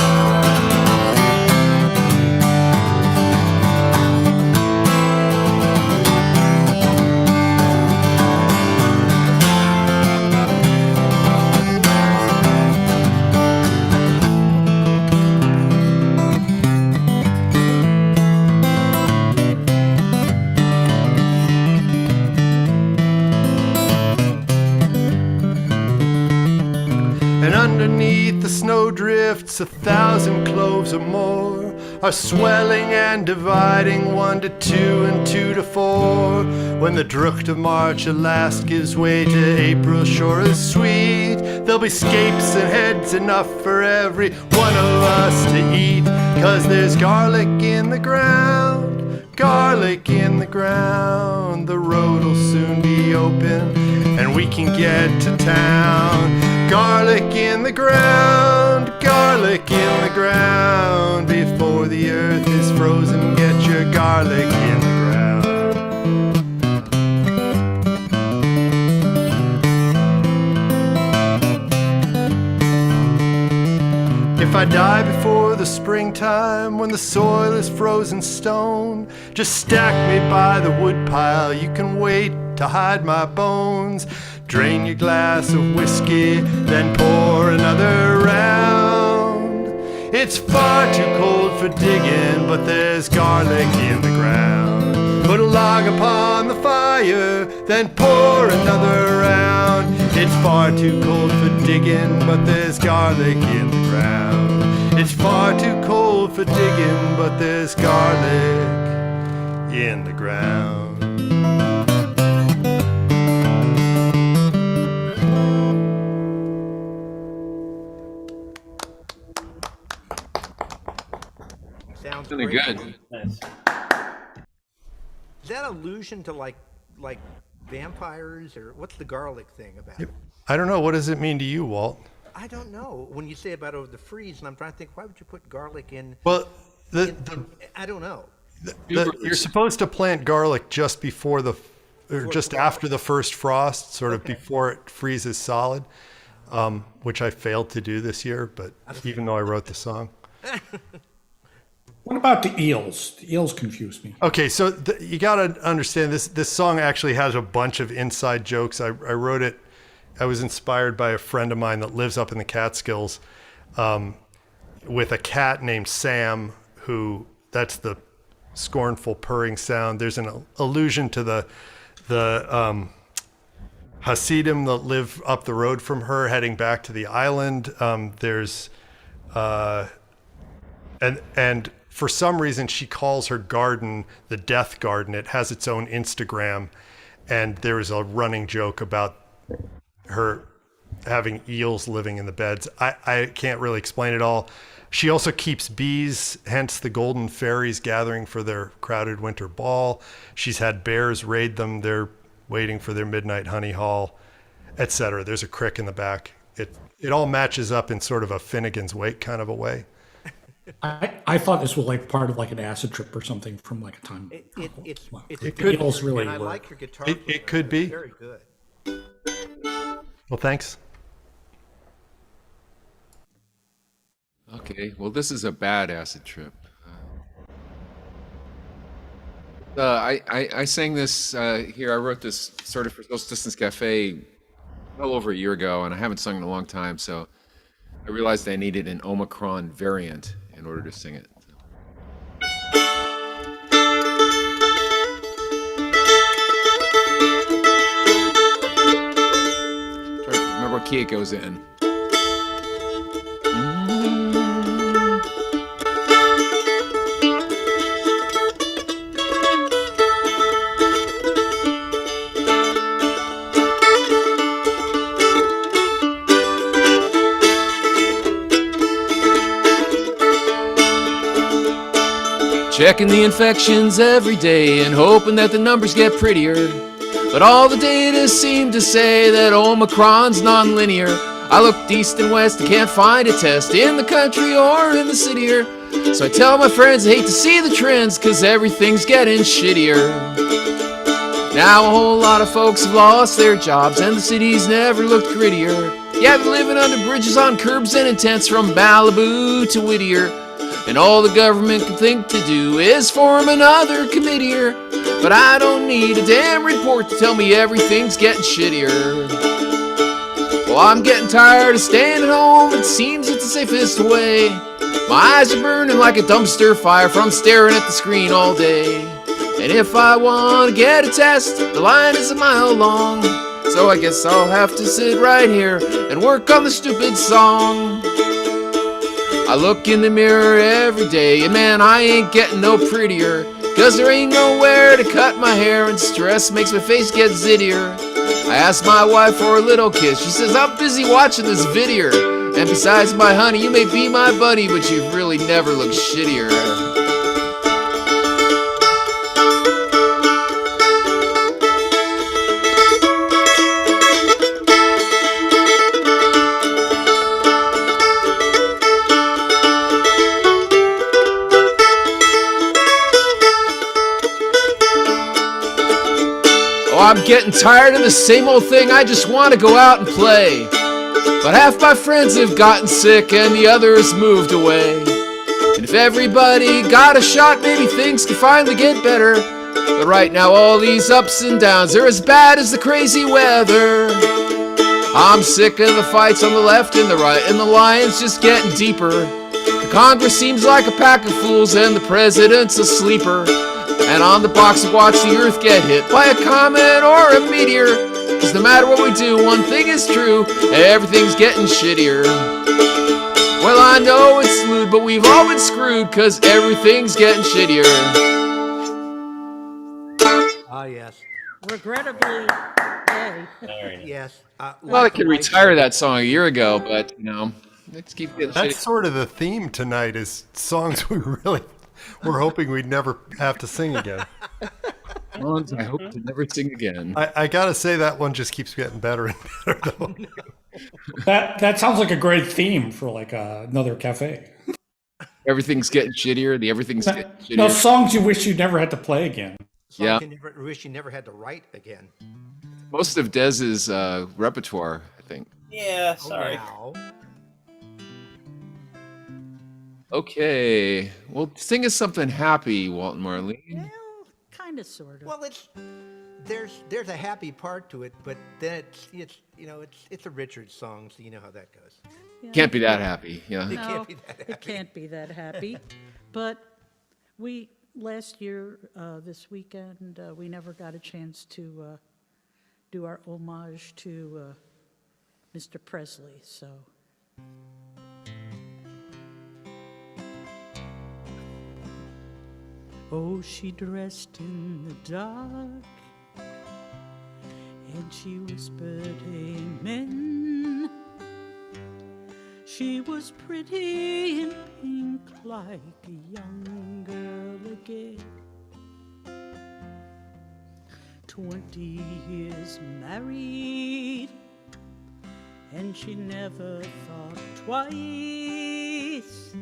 And underneath the snowdrifts 1,000 cloves or more are swelling and dividing 1 to 2 and 2 to 4. When the Drucht of March at last gives way to April sure as sweet, there'll be scapes and heads enough for every one of us to eat. 'Cause there's garlic in the ground, garlic in the ground. The road'll soon be open and we can get to town. Garlic in the ground, garlic in the ground. Before the earth is frozen, get your garlic in the ground. If if I die before the springtime, when the soil is frozen stone, just stack me by the woodpile. You can wait to hide my bones. Drain your glass of whiskey, then pour another round. It's far too cold for digging, but there's garlic in the ground. Put a log upon the fire, then pour another round. It's far too cold for digging, but there's garlic in the ground. It's far too cold for digging, but there's garlic in the ground. Sounds Really great. good. Nice. Is that allusion to like vampires, or what's the garlic thing about? I don't know. What does it mean to you, Walt? I don't know. When you say about over the freeze, and I'm trying to think, why would you put garlic in? Well, I don't know. you're supposed to plant garlic just before or just after the first frost, sort of before it freezes solid, which I failed to do this year, but even though I wrote the song. What about the eels? The eels confuse me. Okay, so you got to understand this song actually has a bunch of inside jokes. I wrote it. I was inspired by a friend of mine that lives up in the Catskills with a cat named Sam, who that's the scornful purring sound. There's an allusion to the Hasidim that live up the road from her heading back to the island. There's and for some reason she calls her garden the Death Garden. It has its own Instagram, and there is a running joke about her having eels living in the beds. I can't really explain it all. She also keeps bees, hence the golden fairies gathering for their crowded winter ball. She's had bears raid them. They're waiting for their midnight honey haul, etc. There's a crick in the back. It all matches up in sort of a Finnegan's Wake kind of a way. I thought this was like part of like an acid trip or something from like a time. It's It good, could- eels really and I work. like your guitar. It player. could be. Very good. Well, thanks. Okay, well, this is a bad acid trip. I sang this here. I wrote this sort of for Social Distance Cafe well over a year ago, and I haven't sung in a long time, so I realized I needed an Omicron variant in order to sing it. Try to remember what key it goes in. Checking the infections every day and hoping that the numbers get prettier. But all the data seem to say that Omicron's non-linear. I looked east and west and can't find a test in the country or in the city here. So I tell my friends I hate to see the trends, cause everything's getting shittier. Now a whole lot of folks have lost their jobs and the city's never looked grittier. Yeah, they're living under bridges, on curbs and in tents from Malibu to Whittier. And all the government can think to do is form another committee here. But I don't need a damn report to tell me everything's getting shittier. Well, I'm getting tired of staying at home, it seems it's the safest way. My eyes are burning like a dumpster fire from staring at the screen all day. And if I want to get a test, the line is a mile long. So I guess I'll have to sit right here and work on the stupid song. I look in the mirror every day, and man, I ain't getting no prettier. Cause there ain't nowhere to cut my hair, and stress makes my face get zittier. I asked my wife for a little kiss, she says I'm busy watching this video. And besides, my honey, you may be my buddy, but you've really never looked shittier. I'm getting tired of the same old thing, I just want to go out and play. But half my friends have gotten sick and the others moved away. And if everybody got a shot, maybe things could finally get better. But right now all these ups and downs are as bad as the crazy weather. I'm sick of the fights on the left and the right, and the lines just getting deeper. The Congress seems like a pack of fools and the president's a sleeper. And on the box of watch the earth get hit by a comet or a meteor. Cause no matter what we do, one thing is true, everything's getting shittier. Well, I know it's lewd, but we've all been screwed, cause everything's getting shittier. Ah, yes. Regrettably, yay. Very nice. Yes. Well, I could retire that song a year ago, but, you know, let's keep getting That's shitty. sort of the theme tonight is songs we really were hoping we'd never have to sing again. Songs I hope to never sing again. I gotta say that one just keeps getting better and better though. That sounds like a great theme for like another cafe. Everything's getting shittier. Everything's getting shittier. No, songs you wish you never had to play again. Yeah. You wish you never had to write again. Most of Dez's repertoire, I think. Yeah, sorry. Oh, wow. Okay. Well, sing us something happy, Walt and Marlene. Well, kind of, sort of. Well, there's a happy part to it, but then it's a Richards song, so you know how that goes. Yeah. Can't be that happy. Yeah. It No, can't be that it happy. can't be that happy. But last year, this weekend, we never got a chance to do our homage to Mr. Presley, so. Oh, she dressed in the dark, and she whispered, amen. She was pretty in pink like a young girl again. 20 years married, and she never thought twice.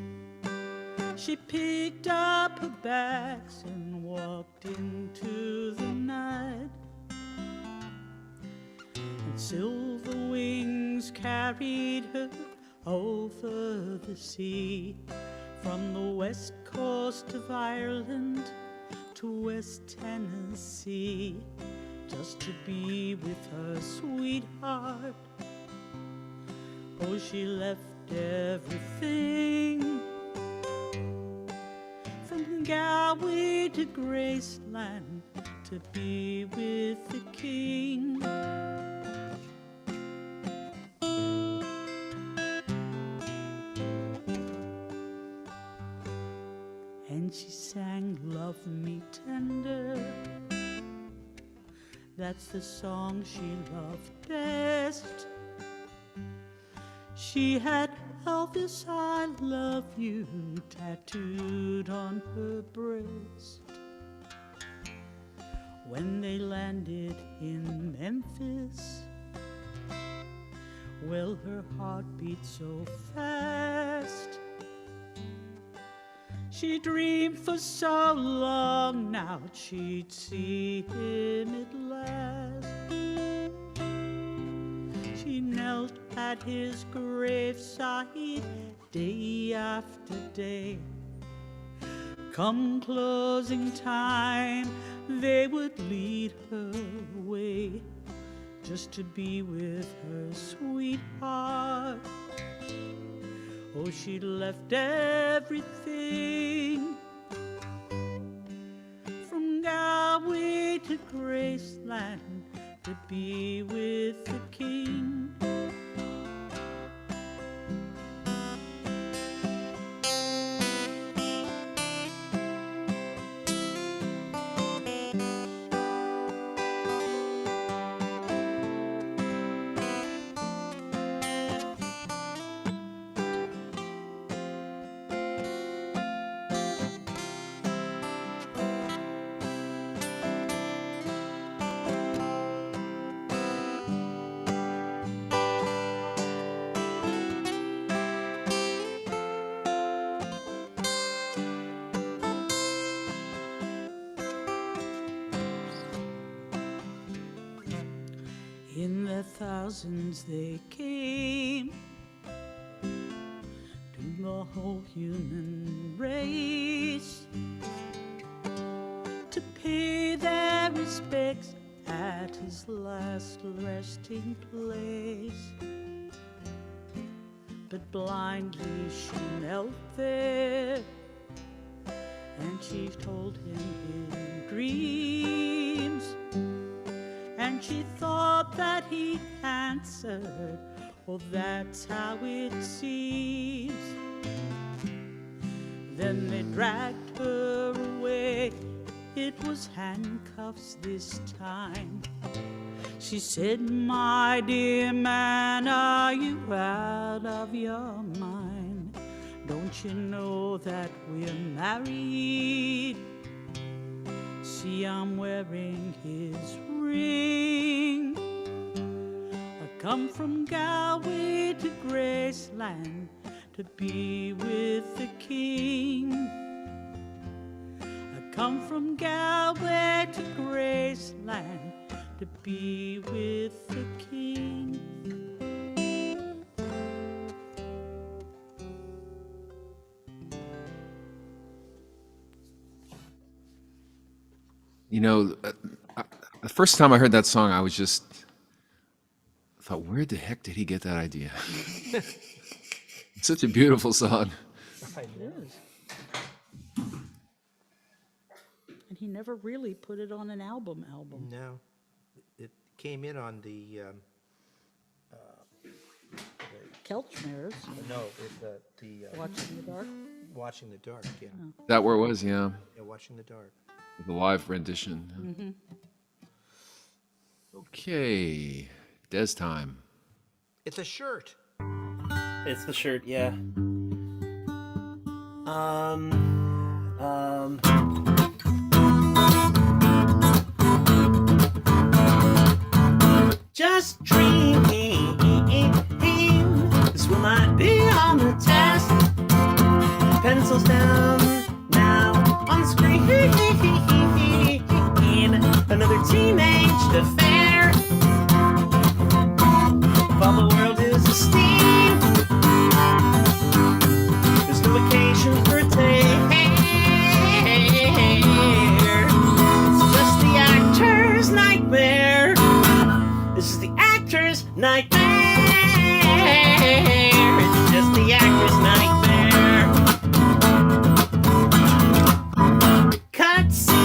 She picked up her bags and walked into the night. And silver wings carried her over the sea, from the west coast of Ireland to West Tennessee, just to be with her sweetheart. Oh, she left everything, from Galway to Graceland, to be with the king. And she sang Love Me Tender. That's the song she loved best. She had Elvis, I love you tattooed on her breast. When they landed in Memphis, well, her heart beat so fast. She dreamed for so long now she'd see him at last. She knelt at his graveside day after day. Come closing time, they would lead her away, just to be with her sweetheart. Oh, she left everything, from Galway to Graceland, to be with the king. In their thousands they came to the whole human race to pay their respects at his last resting place. But blindly she knelt there, and she told him in dreams, and she thought that he answered, oh, that's how it seems. Then they dragged her away, it was handcuffs this time. She said, my dear man, are you out of your mind? Don't you know that we're married? See, I'm wearing his ring. I come from Galway to Graceland to be with the king. I come from Galway to Graceland to be with the king. You know, the first time I heard that song, I was just thought, where the heck did he get that idea? It's such a beautiful song. It is. And he never really put it on an album. No, it came in on the Kelchmares, no, the Watching the Dark. Watching the Dark. Yeah, That where it was, yeah. yeah, Watching the Dark. The live rendition. Okay, Des time. It's a shirt. It's the shirt, yeah. Just dreaming. This will not be on the test. Pencils down now on screen. Another teenage affair. While the world is asleep, there's no occasion for tear. It's just the actor's nightmare. This is the actor's nightmare. It's just the actor's nightmare. Cut scenes.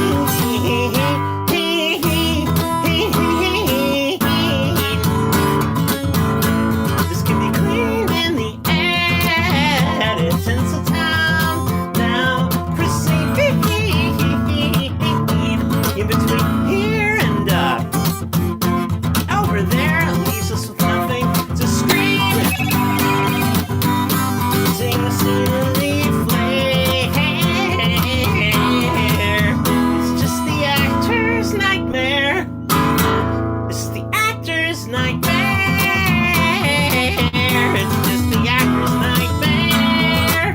This can be clean in the air. It's Tinseltown now. Proceed in between here and over there. Leaves us with nothing to scream. Sing the silly flare. It's just the actor's nightmare. This is the actor's nightmare. It's just the actor's nightmare.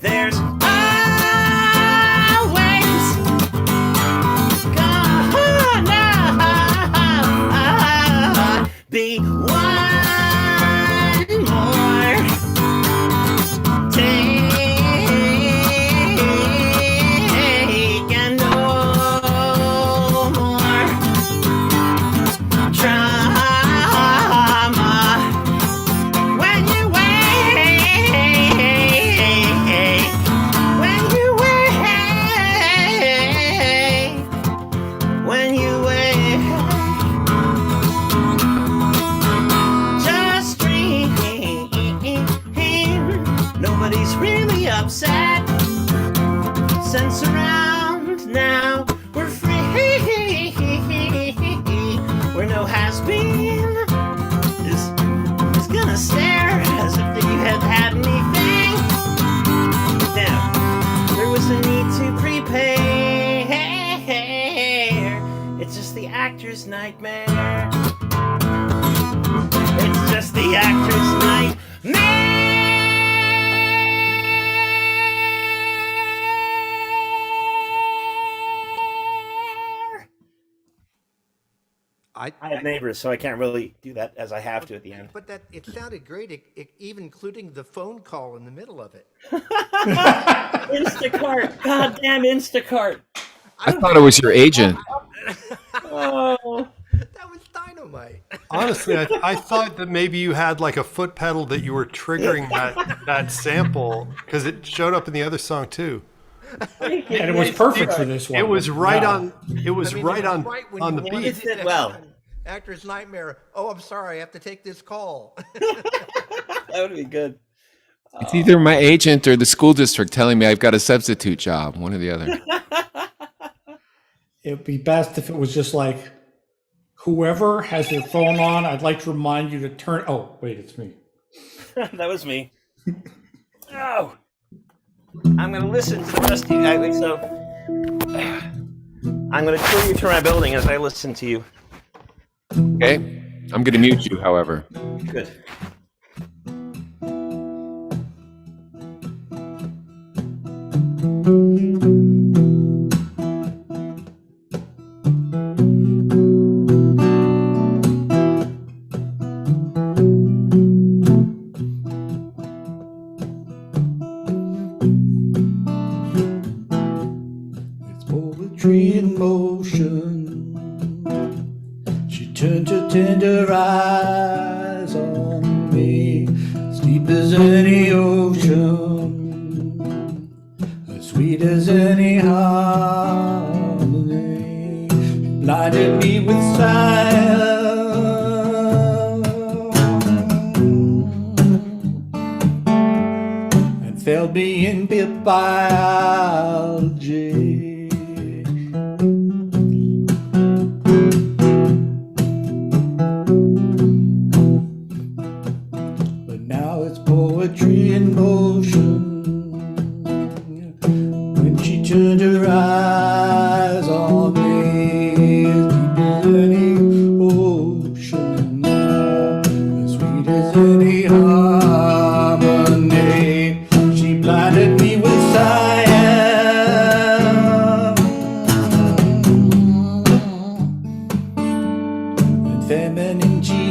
There's always gonna be one more take and no more drama. When you wait, when you wait, when you wait, just dream. Nobody's really upset. Sense around now, we're free. Where no has been is gonna stare as if you have had anything. Now, there was a need to prepare. It's just the actor's nightmare. It's just the actor's nightmare. I have neighbors, so I can't really do that as I have to at the end. but that it sounded great, even including the phone call in the middle of it. Instacart, goddamn Instacart. I thought it was your agent. Oh, That was dynamite. Honestly, I thought that maybe you had like a foot pedal that you were triggering that sample because it showed up in the other song too. And it was perfect for this one. It was right Yeah. on. It was I mean, right it was on right when on you the wanted beat. It to fit well. have an Actor's nightmare. Oh, I'm sorry, I have to take this call. that would be good. It's either my agent or the school district telling me I've got a substitute job, one or the other. It'd be best if it was just like, whoever has their phone on, I'd like to remind you to turn. Oh, wait, it's me. That was me. Oh, I'm gonna listen to the rest of you guys. So I'm gonna tour you through my building as I listen to you. Okay? I'm going to mute you, however. Good. It's poetry in motion. She turned her tender eyes on me, as deep as any ocean, as sweet as any harmony. She blinded me with silence and failed me in biology. But now it's poetry in motion. When she turned her eyes on me, as deep as any ocean, as sweet as any harmony, she blinded me with science and feminine geometry.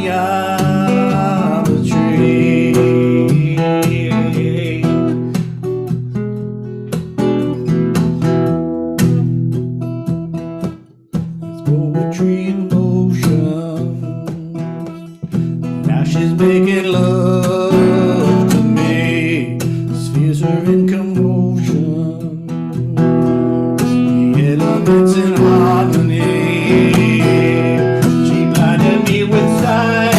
It's poetry in motion. Now she's making love to me. Spheres are in commotion. The elements in harmony. She blinded me with science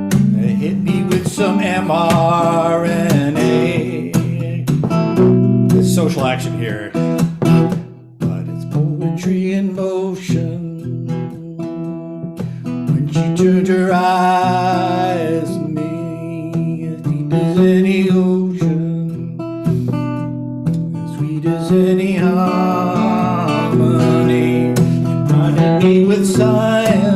and hit me with some mRNA. There's social action here, but it's poetry in motion. When she turned her eyes on me, as deep as any ocean, as sweet as any harmony, blinded me with science.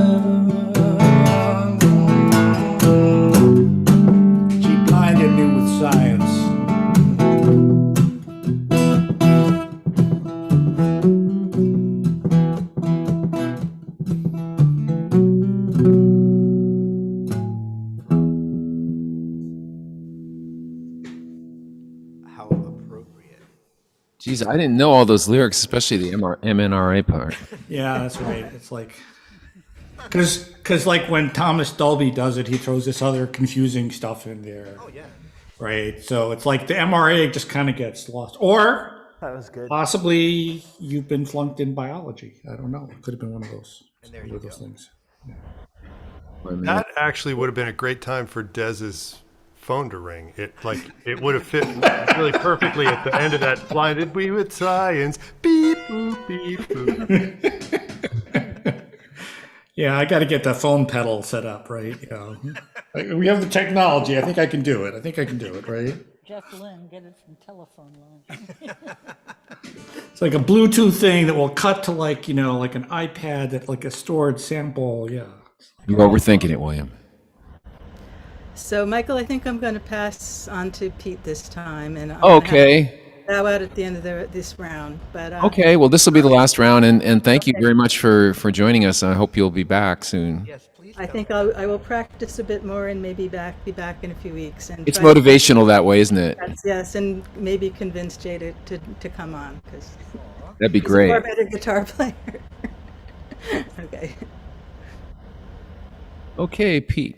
She blinded me with science. How appropriate. Geez, I didn't know all those lyrics, especially the MNRA part. Yeah, that's right. It's like, because like when Thomas Dolby does it, he throws this other confusing stuff in there, Oh yeah. right? So it's like the MRA just kind of gets lost, or That was good. possibly you've been flunked in biology. I don't know. It could have been one of those. And there one you of those go. things. That actually would have been a great time for Dez's phone to ring. It would have fit really perfectly at the end of that blinded we with science. Beep boop beep boop. Yeah, I got to get the phone pedal set up, right? You know, we have the technology. I think I can do it. Right? Jeff Lynne, get it from telephone line. It's like a Bluetooth thing that will cut to like, you know, like an iPad that like a stored sample. Yeah. You're overthinking it, William. So, Michael, I think I'm going to pass on to Pete this time, and I'm gonna Okay. bow out at the end of this round. But Okay, well, this will be the last round, and thank you very much for joining us. I hope you'll be back soon. Yes, please. I come think back. I will practice a bit more and maybe be back in a few weeks. And It's try to- motivational that way, isn't it? Yes, and maybe convince Jay to come on because That'd be he's a far great. better guitar player. Okay. Okay, Pete.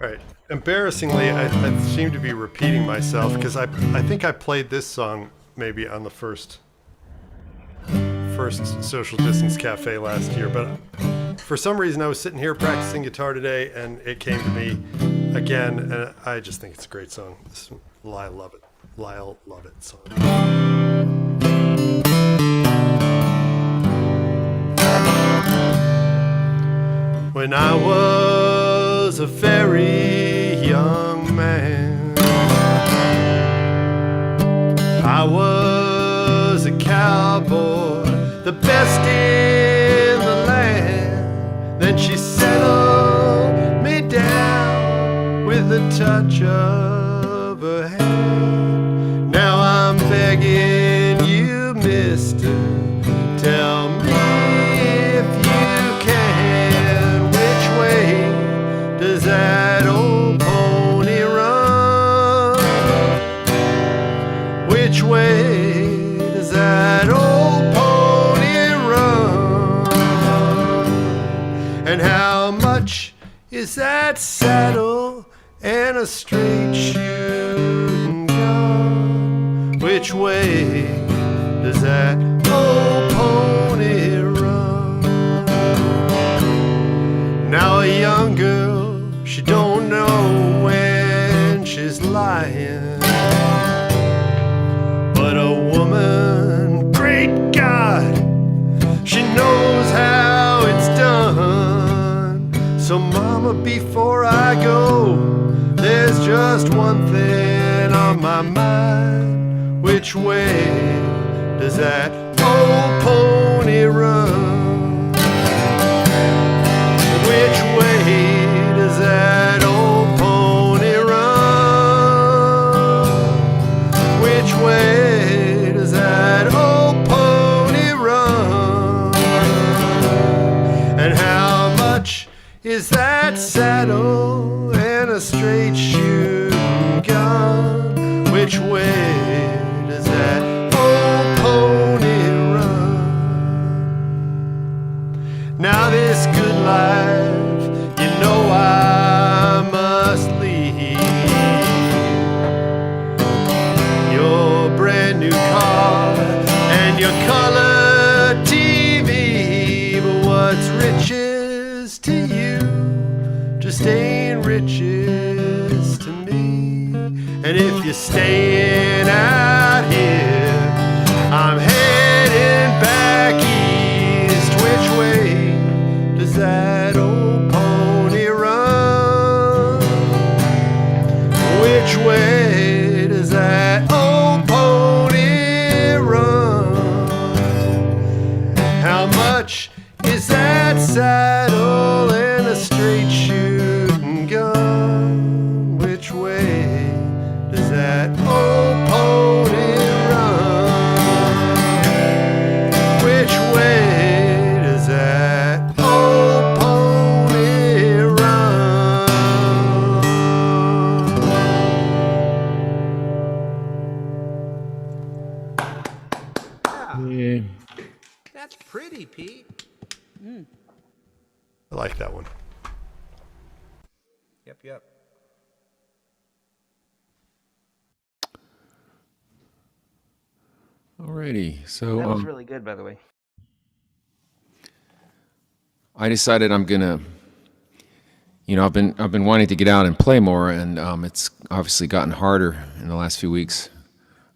All right. Embarrassingly, I seem to be repeating myself because I think I played this song maybe on the first Social Distance Cafe last year, but for some reason I was sitting here practicing guitar today and it came to me again, and I just think it's a great song. This is Lyle Lovett song. When I was a very young man, I was a cowboy, the best in the land. Then she settled me down with a touch of her hand. Now I'm begging you, mister, tell me if you can, which way does that old pony run? Which way does that old pony run? And how much is that saddle and a straight shooting gun? Which way does that old pony run? Now a young girl, she don't know when she's lying, but a woman, great God, she knows how it's done. So mama, before I go, there's just one thing on my mind. Which way does that old pony run? Which way does that old pony run? Which way does that old pony run? And how much is that saddle and a straight shooting gun? Which way does that old pony run? Now this good life, you know I must leave. Your brand new car and your color TV. But what's riches to you just ain't riches to me. And if you're staying out here, I'm heading back east. Which way does that old pony run? Which way does that old pony run? How much is that saddle and a straight shooting gun? Which way does that old pony run? Which way does that old pony run? Yeah. That's pretty, Pete. I like that one. Yep. Alrighty, so That was really good, by the way. I decided I'm gonna, I've been wanting to get out and play more, and it's obviously gotten harder in the last few weeks.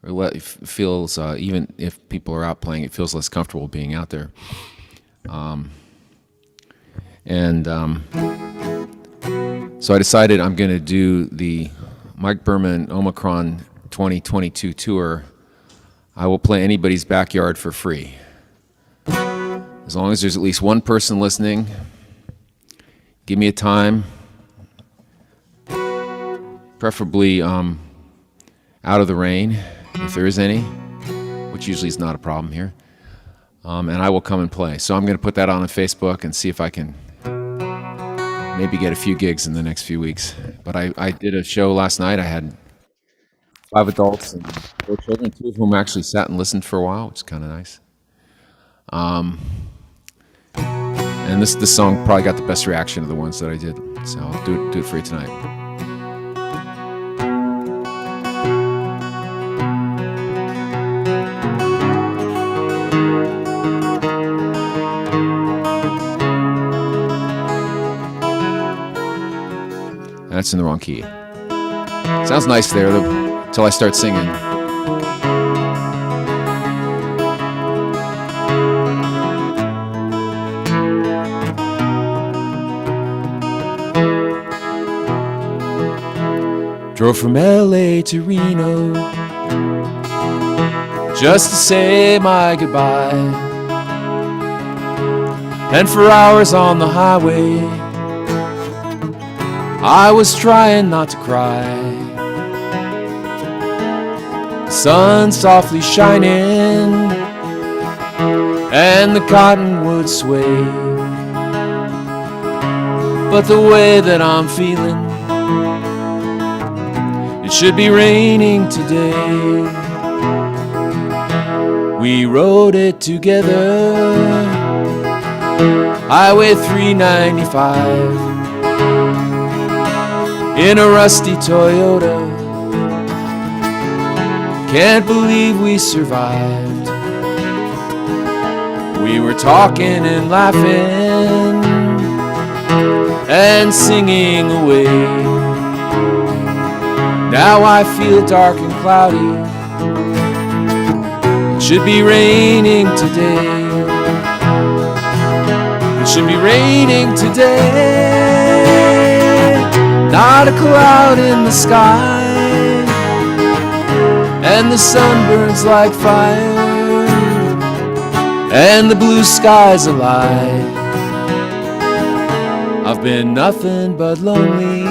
It feels even if people are out playing, it feels less comfortable being out there. So I decided I'm gonna do the Mike Berman Omicron 2022 tour. I will play anybody's backyard for free. As long as there's at least one person listening, give me a time, preferably out of the rain, if there is any, which usually is not a problem here. And I will come and play. So I'm going to put that on Facebook and see if I can maybe get a few gigs in the next few weeks. But I did a show last night. I had 5 adults and 4 children, 2 of whom actually sat and listened for a while, which is kind of nice. And this song probably got the best reaction of the ones that I did. So I'll do it for you tonight. That's in the wrong key. Sounds nice there until I start singing. Drove from LA to Reno just to say my goodbye. And for hours on the highway I was trying not to cry. Sun softly shining and the cottonwood sway. But the way that I'm feeling, it should be raining today. We rode it together, Highway 395, in a rusty Toyota. Can't believe we survived. We were talking and laughing and singing away. Now I feel dark and cloudy. It should be raining today. It should be raining today. Not a cloud in the sky, and the sun burns like fire, and the blue sky's a lie. I've been nothing but lonely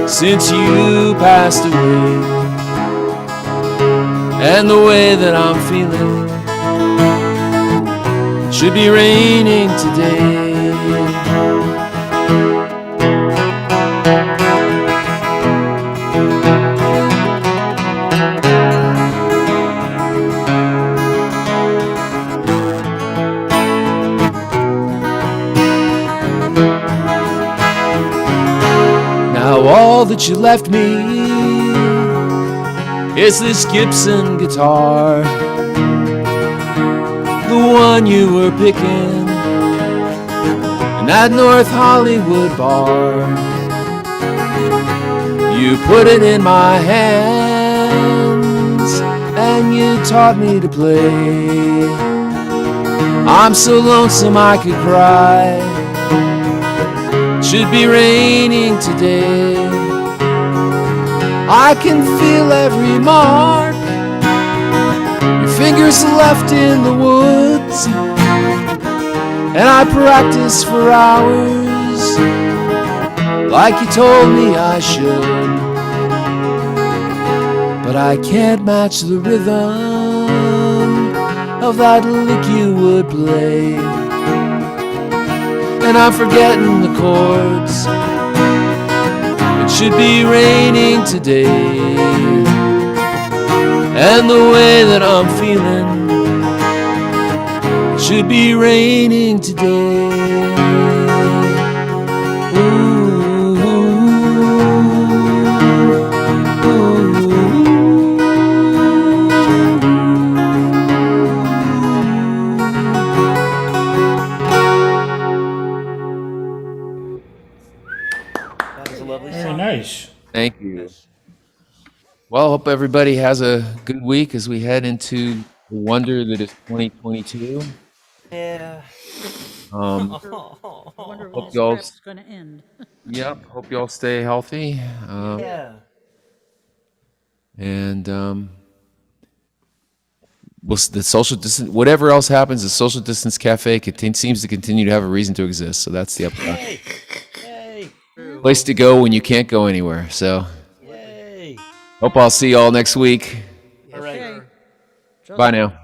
since you passed away. And the way that I'm feeling, should be raining today. All that you left me is this Gibson guitar, the one you were picking in that North Hollywood bar. You put it in my hands and you taught me to play. I'm so lonesome I could cry. Should be raining today. I can feel every mark your fingers left in the woods, and I practice for hours like you told me I should. But I can't match the rhythm of that lick you would play. And I'm forgetting the chords. It should be raining today. And the way that I'm feeling, it should be raining today. Very nice. Thank you. Well, hope everybody has a good week as we head into the wonder that is 2022. Yeah. I wonder when Hope this y'all- trip's going to end. Yep. Hope you all stay healthy. Yeah. And the social distance, whatever else happens, the social distance cafe seems to continue to have a reason to exist. So that's the upside. Hey. Place to go when you can't go anywhere. So, Yay. hope I'll see you all next week. All right. Bye now.